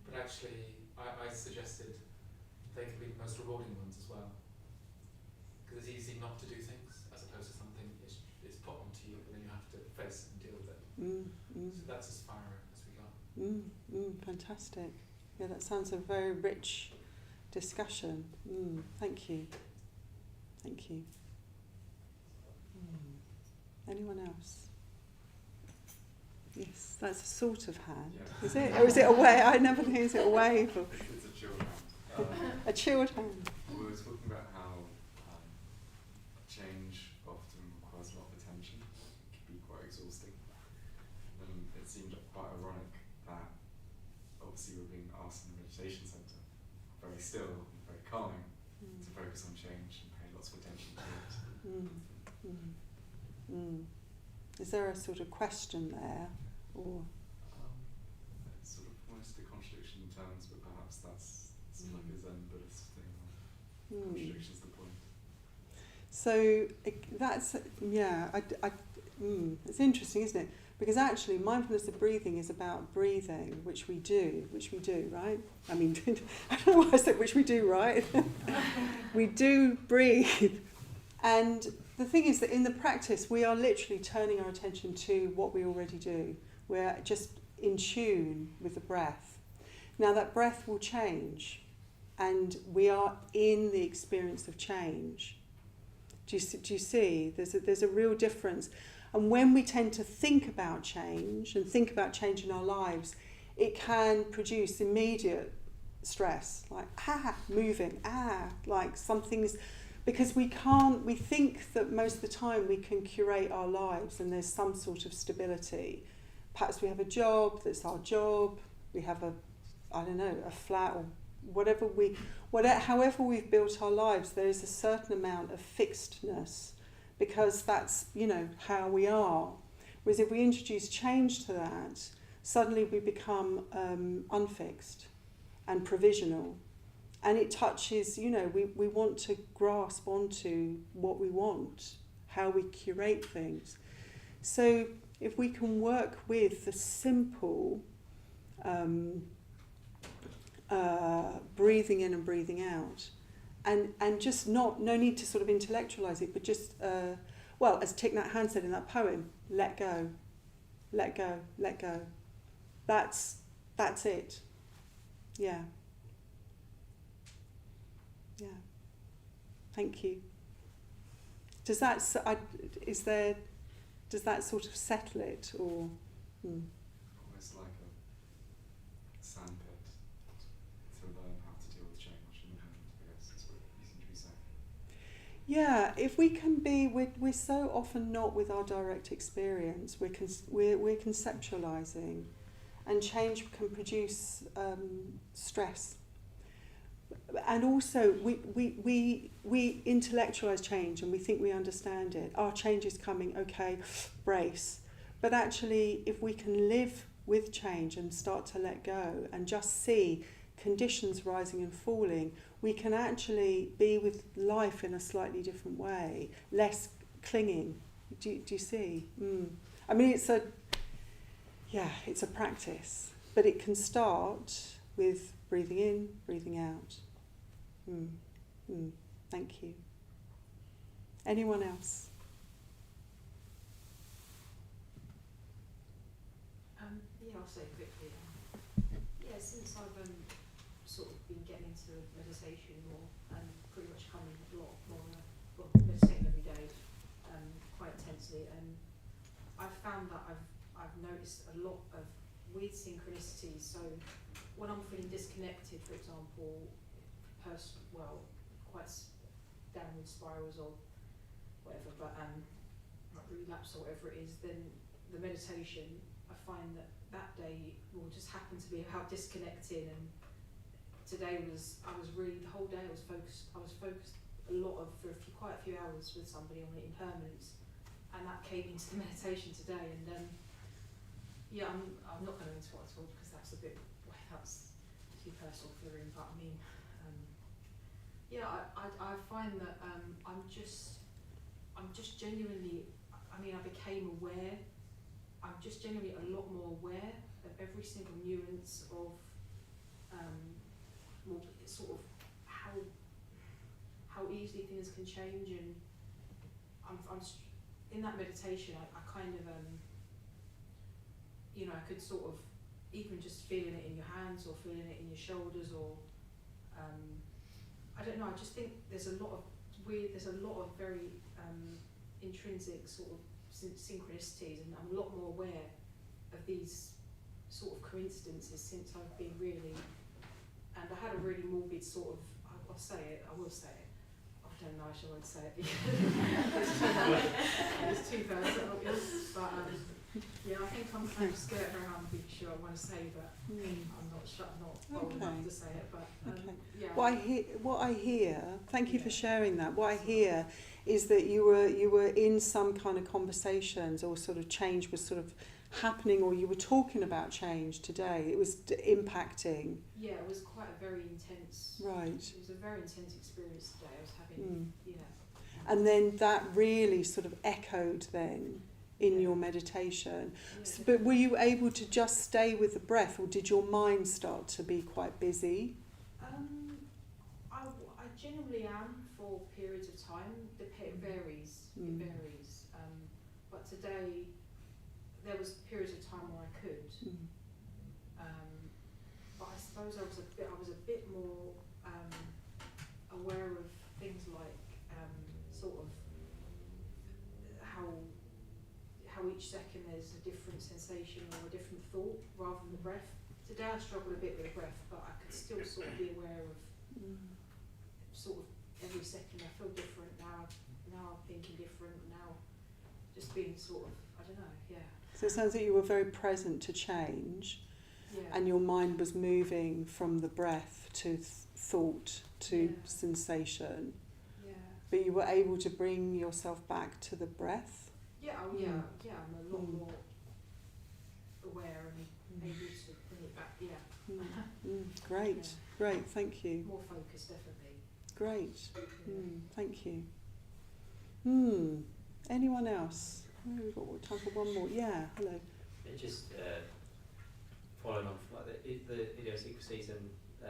but actually I suggested they can be the most rewarding ones as well. Because it's easy not to do things, as opposed to something is put onto you, and then you have to face it and deal with it. So that's as far as we got. Fantastic. Yeah, that sounds a very rich discussion. Thank you. Thank you. Anyone else? Yes, that's a sort of hand. Yeah. Is it? Or is it a wave? I never know. Is it a wave? Or It's a chilled hand. a chilled hand? We were talking about how change often requires a lot of attention. It can be quite exhausting. And it seemed quite ironic that obviously we're being asked in the meditation centre, very still, very calming, to focus on change and pay lots of attention to it. Is there a sort of question there, or? It's sort of almost a contradiction in terms, but perhaps that's like a Zen Buddhist thing. Contradiction's the point. So that's, it's interesting, isn't it? Because actually mindfulness of breathing is about breathing, which we do, right? I mean, I don't know why I said which we do, right? We do breathe. And the thing is that in the practice, we are literally turning our attention to what we already do. We're just in tune with the breath. Now that breath will change, and we are in the experience of change. Do you see? There's a real difference. And when we tend to think about change and think about change in our lives, it can produce immediate stress, like moving, like something's, because we think that most of the time we can curate our lives and there's some sort of stability. Perhaps we have a job, that's our job, we have a flat or however we've built our lives, there is a certain amount of fixedness, because that's, how we are. Whereas if we introduce change to that, suddenly we become unfixed and provisional. And it touches, we want to grasp onto what we want, how we curate things. So if we can work with the simple breathing in and breathing out, and just no need to sort of intellectualize it, but just, as Thich Nhat Hanh said in that poem, let go, let go, let go. That's it. Yeah. Yeah. Thank you. Does that sort of settle it, or? Almost like a sandpit to learn how to deal with change in the hand, I guess is what you seem to be saying. Yeah, if we can be, we're so often not with our direct experience. We're conceptualizing, and change can produce stress. And also, we intellectualize change and we think we understand it. Our change is coming, okay, brace. But actually, if we can live with change and start to let go and just see conditions rising and falling, we can actually be with life in a slightly different way, less clinging. Do you see? I mean, yeah, it's a practice, but it can start with breathing in, breathing out. Thank you. Anyone else? Yeah, I'll say quickly. Yeah, since I've sort of been getting into meditation more and pretty much coming a lot more, well, meditating every day, quite intensely, and I've found that I've noticed a lot of weird synchronicities. So when I'm feeling disconnected, for example, quite downward spirals or whatever, but like relapse or whatever it is, then the meditation, I find that day will just happen to be about disconnecting. And today I was really, the whole day I was focused a lot for quite a few hours with somebody on impermanence, and that came into the meditation today. And yeah, I'm not going to go into what I told because that's too personal for the room, but I mean, yeah, I find that I'm just genuinely, I mean, I became aware. I'm just genuinely a lot more aware of every single nuance of sort of how easily things can change, and I'm in that meditation. I kind of you know, I could sort of even just feeling it in your hands or feeling it in your shoulders, or I don't know. I just think there's a lot of very intrinsic sort of synchronicities, and I'm a lot more aware of these sort of coincidences since I've been really, and I had a really morbid sort of, I will say it, I don't know, I won't say it because it's too personal, but yeah, I think I'm kind of scared around being sure I want to say, but I'm not bold enough to say it, but yeah. What I hear, thank you for sharing that. What I hear is that you were in some kind of conversations, or sort of change was sort of happening, or you were talking about change today. It was impacting. Yeah, it was quite a very intense. Right. It was a very intense experience today. I was having. Yeah. And then that really sort of echoed then in your meditation. Yeah, So, but were you able to just stay with the breath, or did your mind start to be quite busy? I generally am for periods of time. It varies. It varies. But today there was periods of time where I could. But I suppose I was a bit more aware of things like sort of how each second there's a different sensation or a different thought rather than the breath. Today I struggled a bit with the breath, but I could still sort of be aware of sort of every second I feel different now. Now I'm thinking different. Now just being sort of, I don't know, yeah. So it sounds like you were very present to change, Yeah. and your mind was moving from the breath to thought to sensation. Yeah. But you were able to bring yourself back to the breath. Yeah, I'm a lot more aware and able to bring it back, Great, Yeah. great, thank you. More focused, definitely. Great, Yeah. thank you. Anyone else? Oh, we've got time for one more. Yeah, hello. It just following on from like the idiosyncrasies, and I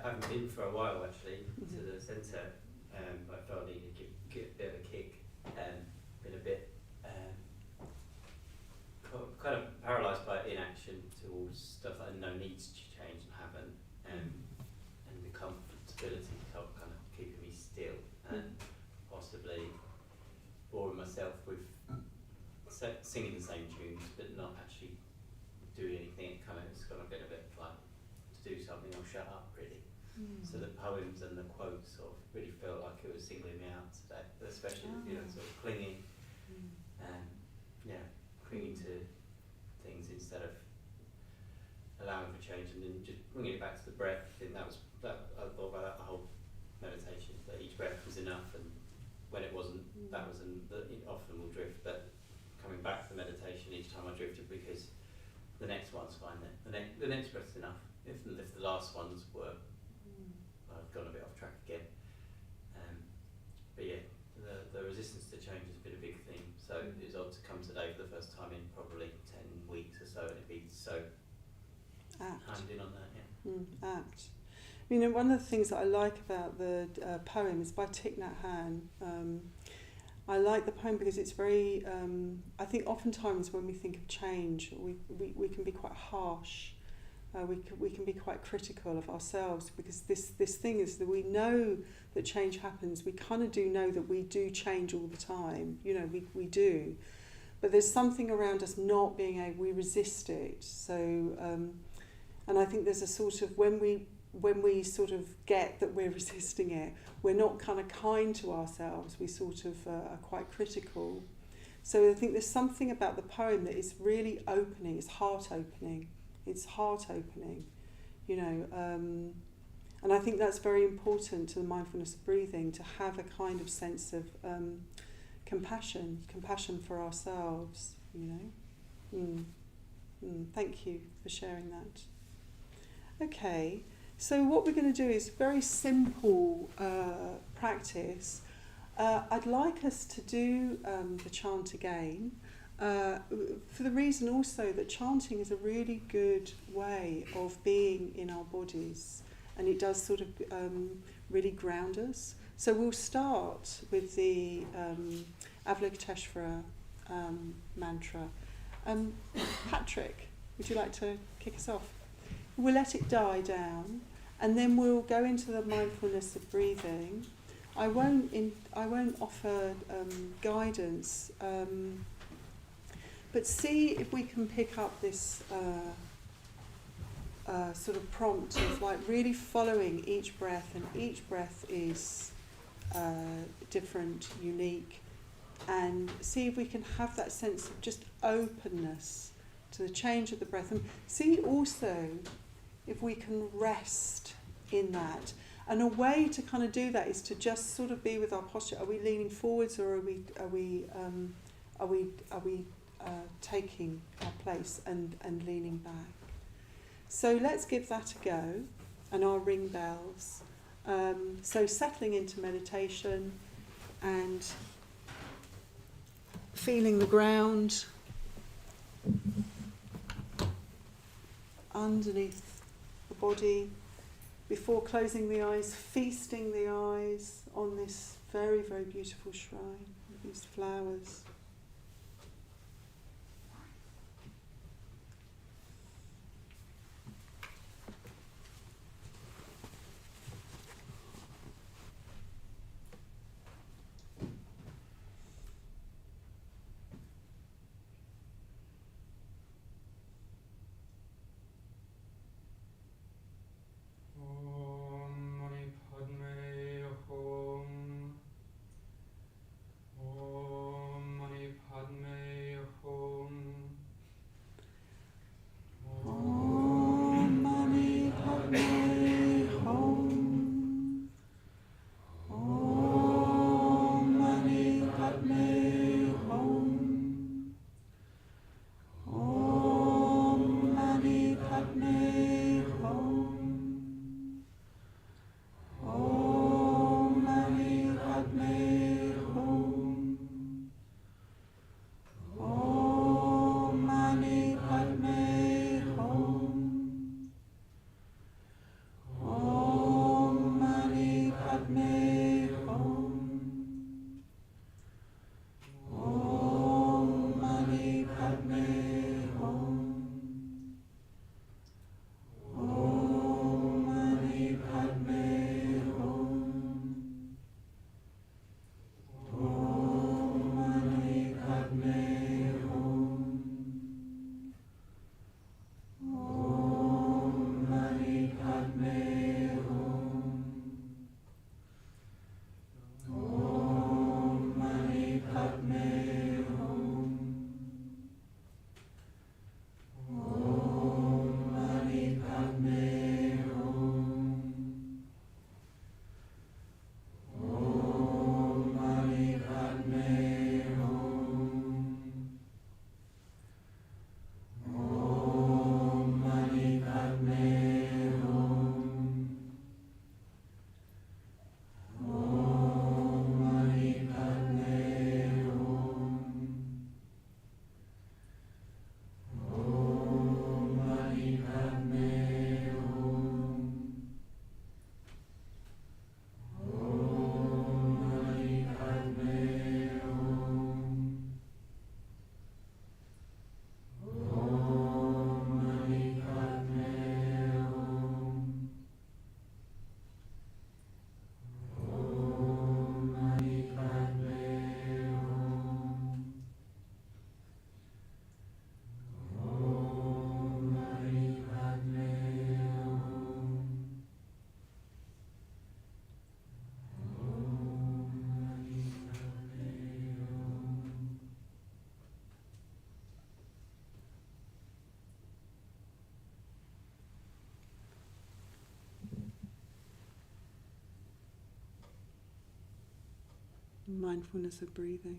haven't been for a while actually to the centre. I felt I needed to get a bit of a kick, and been a bit kind of paralysed by inaction towards stuff that I know needs to change and haven't, and the comfortability of kind of keeping me still, and possibly boring myself with singing the same tunes but not actually doing anything. It's kind of been a bit like to do something or shut up really. So the poems and the quotes sort of really felt like it was singling me out today, especially sort of clinging clinging to things instead of allowing for change, and then just bringing it back to the breath. I think I thought about that the whole meditation, that each breath was enough, and when it wasn't, that was often will drift, but coming back to the meditation each time I drifted, because the next one's fine then. The next breath's enough. If the last ones were, I've gone a bit off track again. But yeah, the resistance to change has been a big theme. So it was odd to come today You know, one of the things that I like about the poem is by Thich Nhat Hanh. I like the poem because it's very, I think oftentimes when we think of change, we can be quite harsh. We can be quite critical of ourselves, because this thing is that we know that change happens. We kind of do know that we do change all the time. You know, we do. But there's something around us not being able, we resist it. So, and I think there's a sort of, when we sort of get that we're resisting it, we're not kind of kind to ourselves. We sort of are quite critical. So I think there's something about the poem that is really opening. It's heart opening. It's heart opening, you know. And I think that's very important to the mindfulness of breathing, to have a kind of sense of compassion for ourselves, you know. Thank you for sharing that. Okay, so what we're going to do is very simple practice. I'd like us to do the chant again, for the reason also that chanting is a really good way of being in our bodies, and it does sort of really ground us. So we'll start with the Avalokiteshvara mantra. Patrick, would you like to kick us off? We'll let it die down, and then we'll go into the mindfulness of breathing. I won't offer guidance, but see if we can pick up this sort of prompt of like really following each breath, and each breath is different, unique, and see if we can have that sense of just openness to the change of the breath, and see also if we can rest in that. And a way to kind of do that is to just sort of be with our posture. Are we leaning forwards, or are we taking our place and leaning back? So let's give that a go, and our ring bells. So settling into meditation and feeling the ground underneath the body, before closing the eyes, feasting the eyes on this very, very beautiful shrine with these flowers. Om Mani Mindfulness of breathing.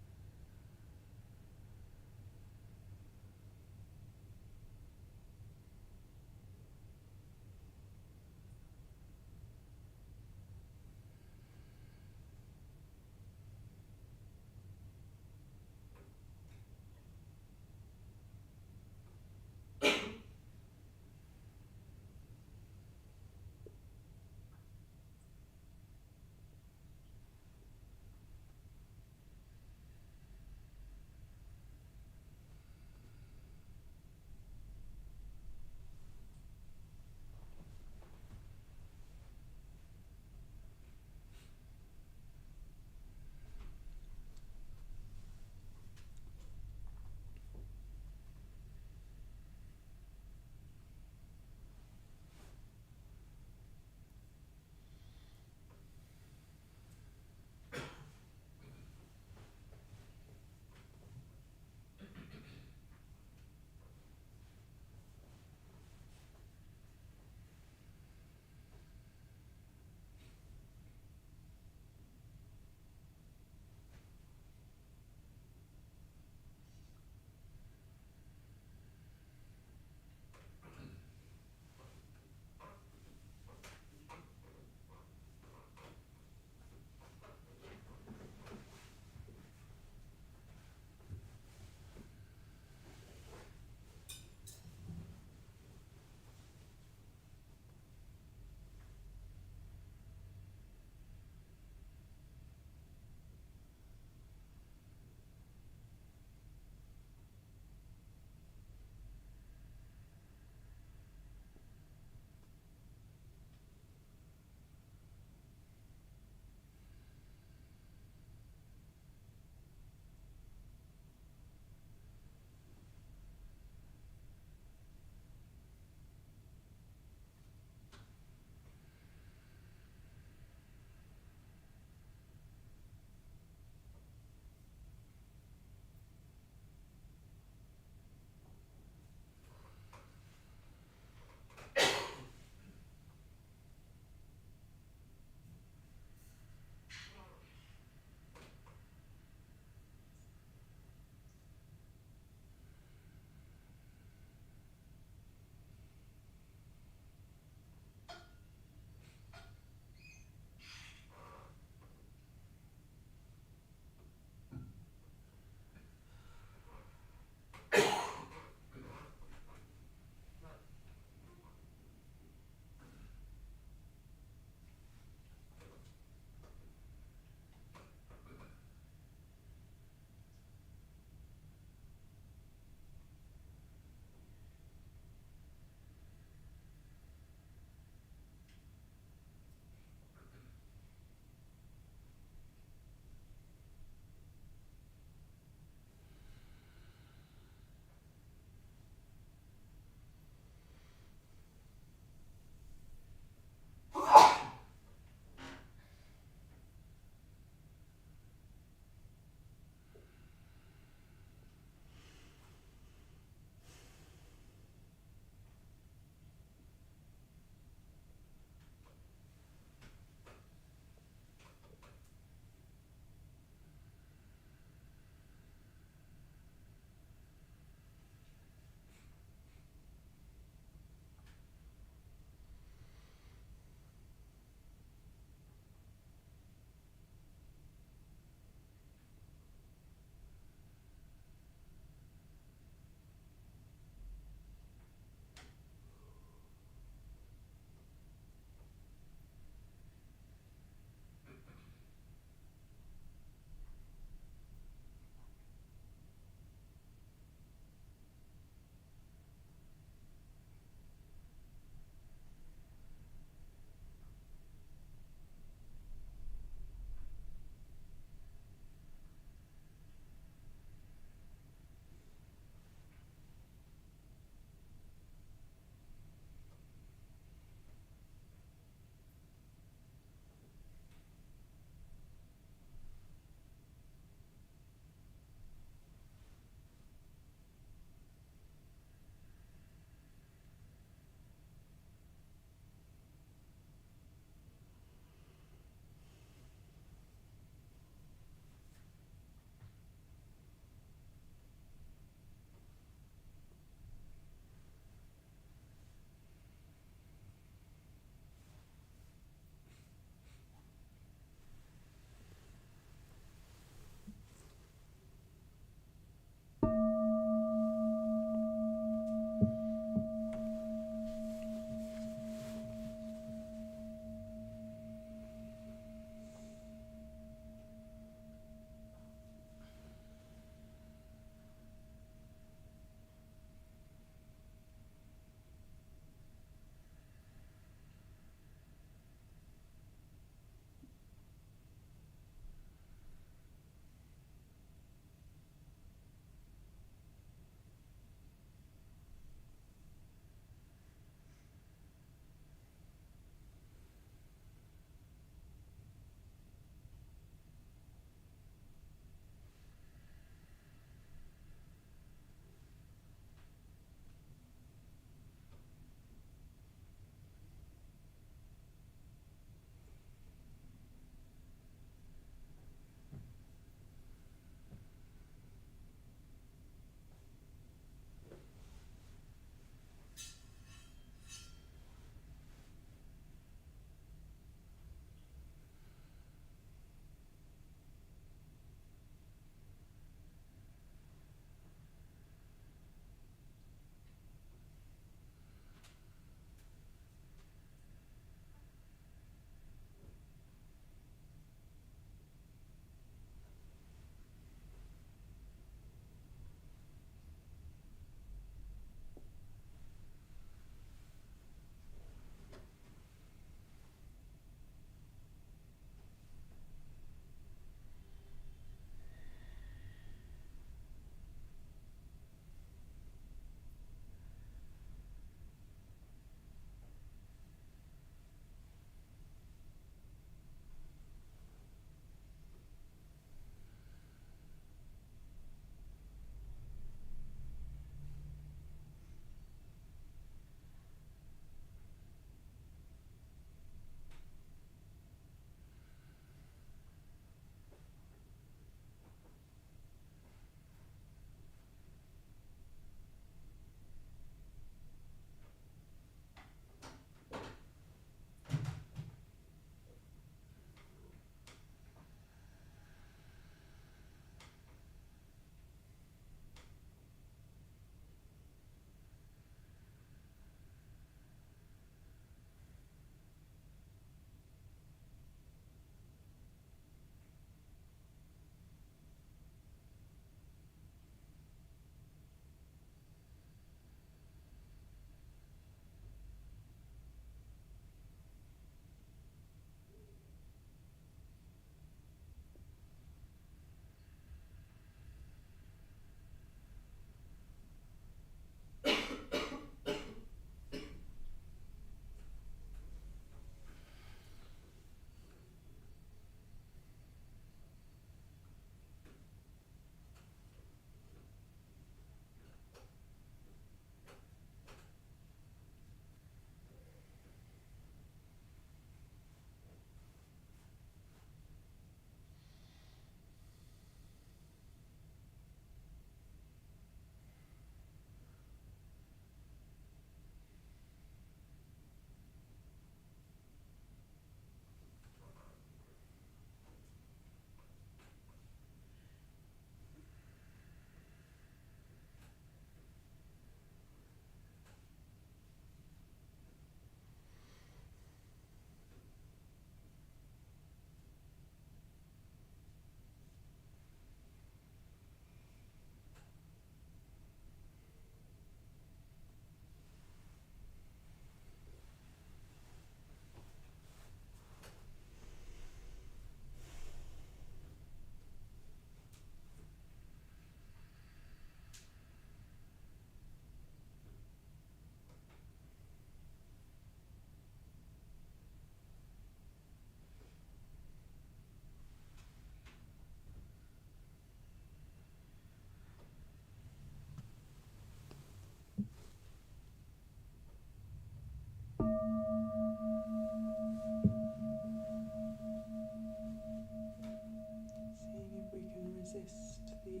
resist the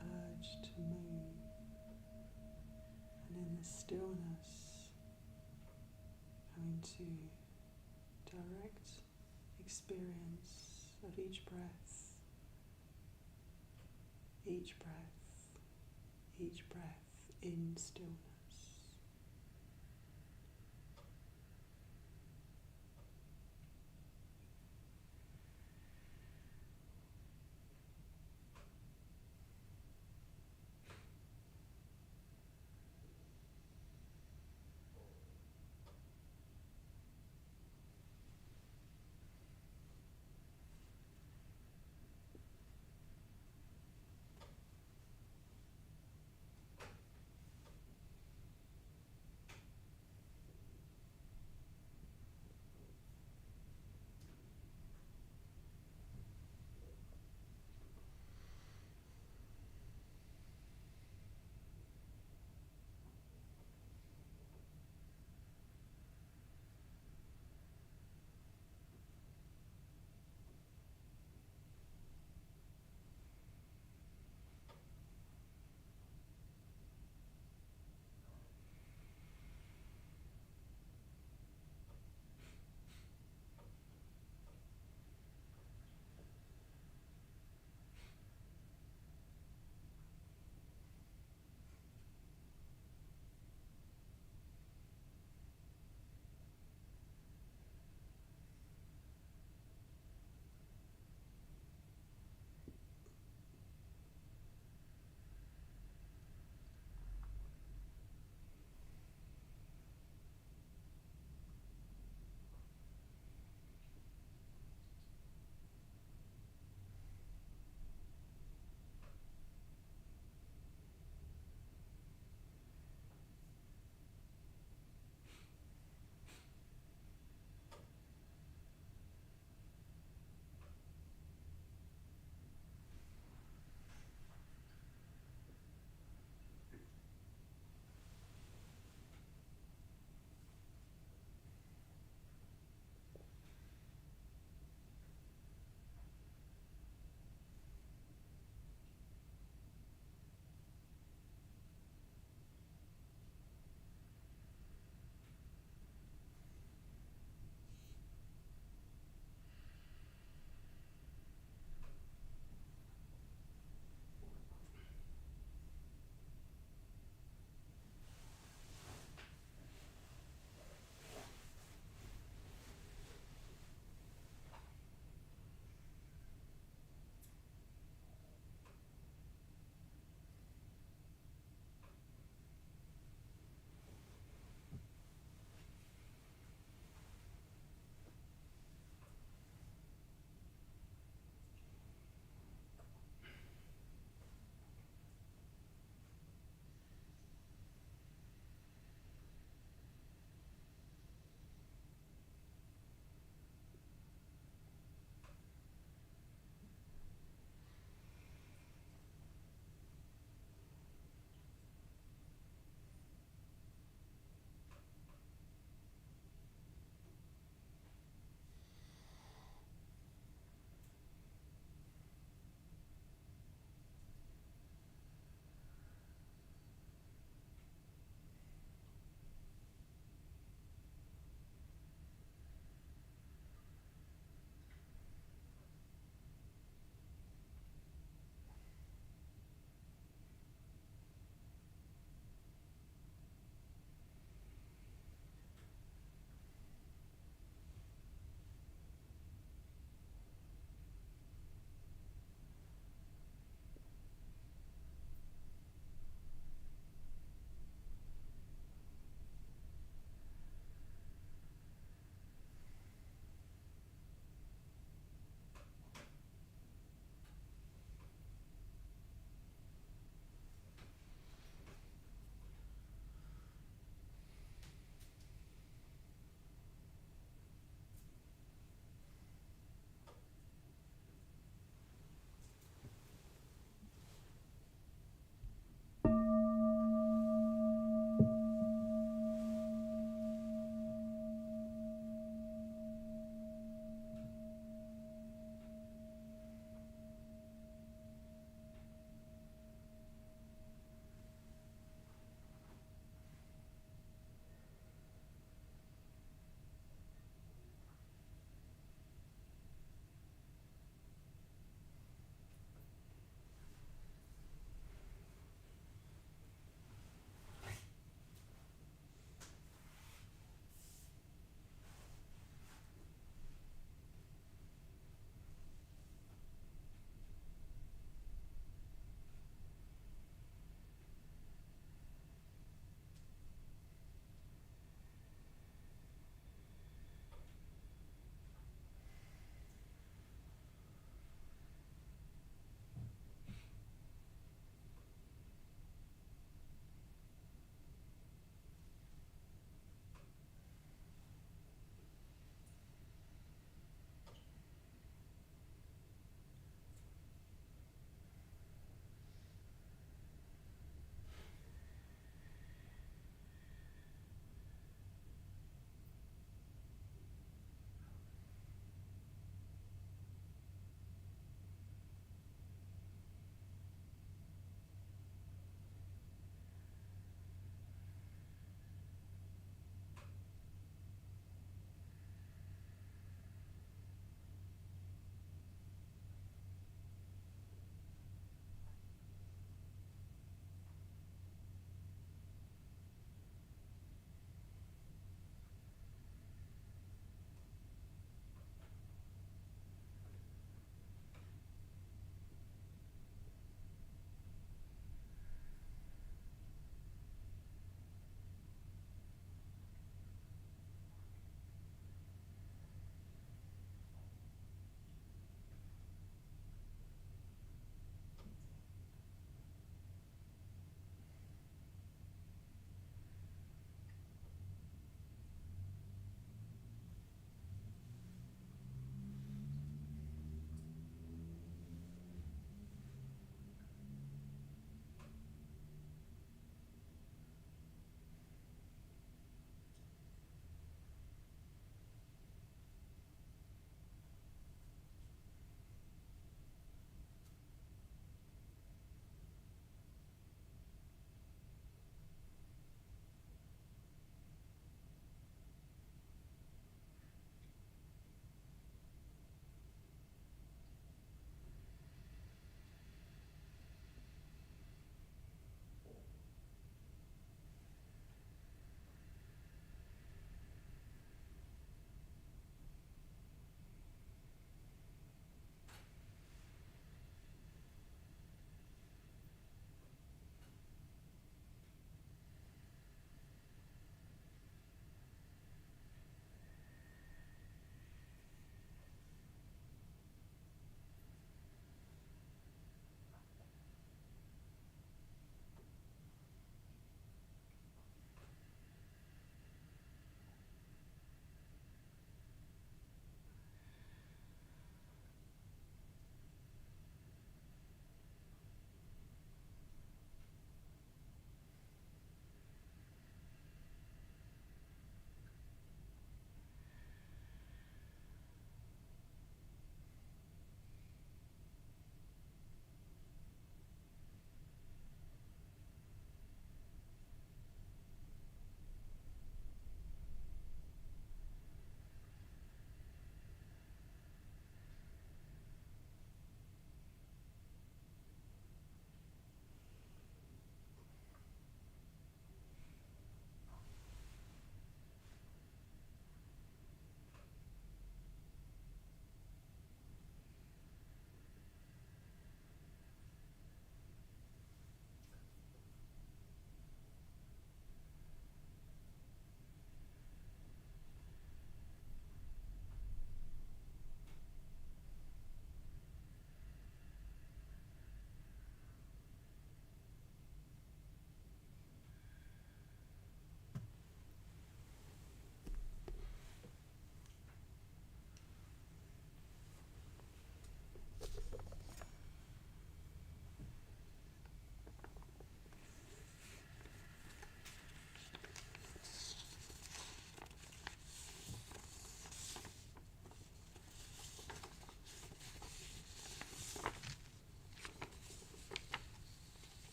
urge to move, and in the stillness coming to direct experience of each breath, each breath, each breath in stillness.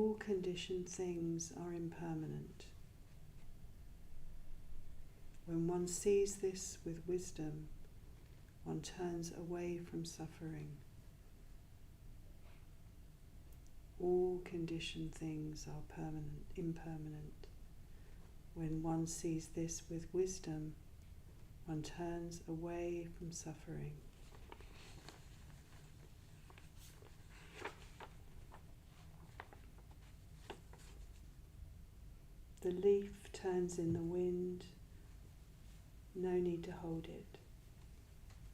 All conditioned things are impermanent. When one sees this with wisdom, one turns away from suffering. All conditioned things are impermanent. When one sees this with wisdom, one turns away from suffering. The leaf turns in the wind, no need to hold it.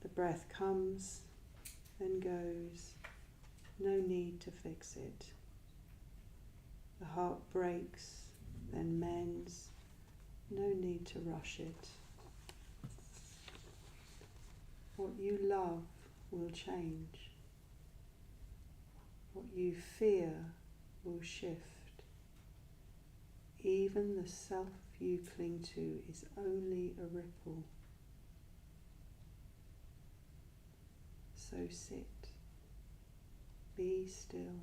The breath comes, then goes, no need to fix it. The heart breaks, then mends, no need to rush it. What you love will change. What you fear will shift. Even the self you cling to is only a ripple. So sit, be still.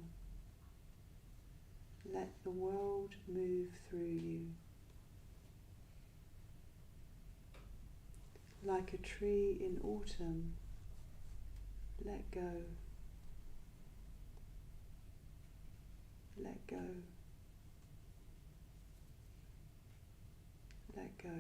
Let the world move through you. Like a tree in autumn, let go. Let go. Let go.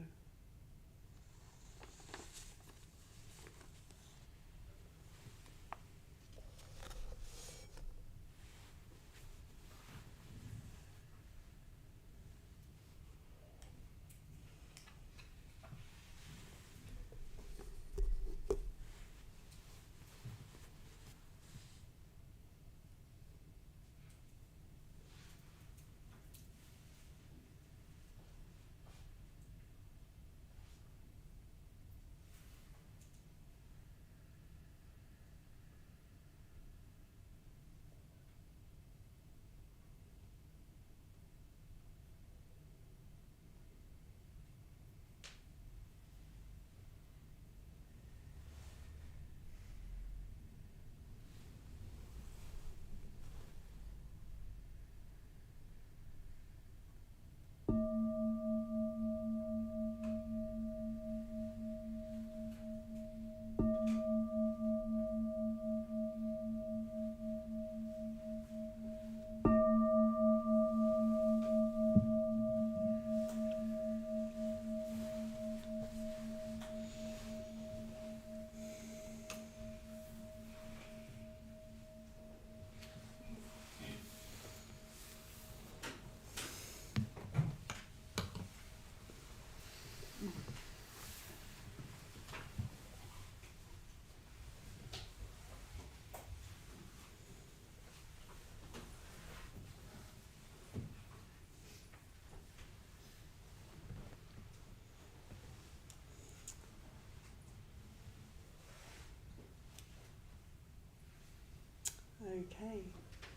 Okay,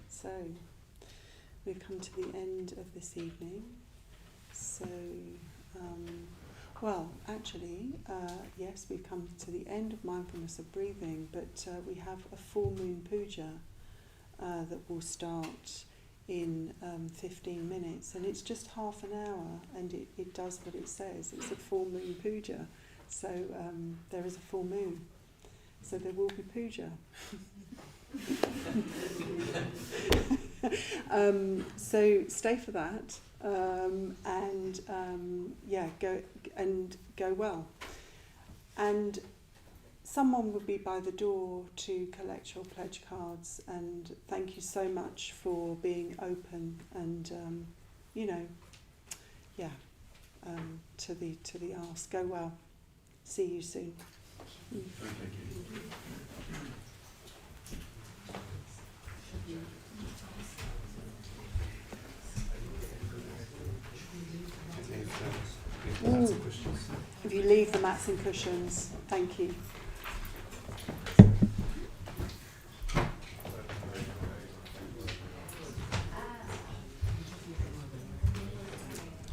so we've come to the end of this evening. So, well, actually, yes, we've come to the end of mindfulness of breathing, but we have a full moon puja that will start in 15 minutes, and it's just half an hour, and it does what it says. It's a full moon puja, so there is a full moon, so there will be puja. So stay for that, and go well. And someone will be by the door to collect your pledge cards. And thank you so much for being open and to the ask. Go well. See you soon. If you leave the mats and cushions, thank you.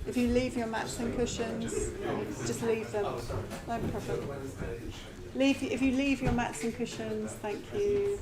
If you leave your mats and cushions, just leave them. No problem. If you leave your mats and cushions, thank you.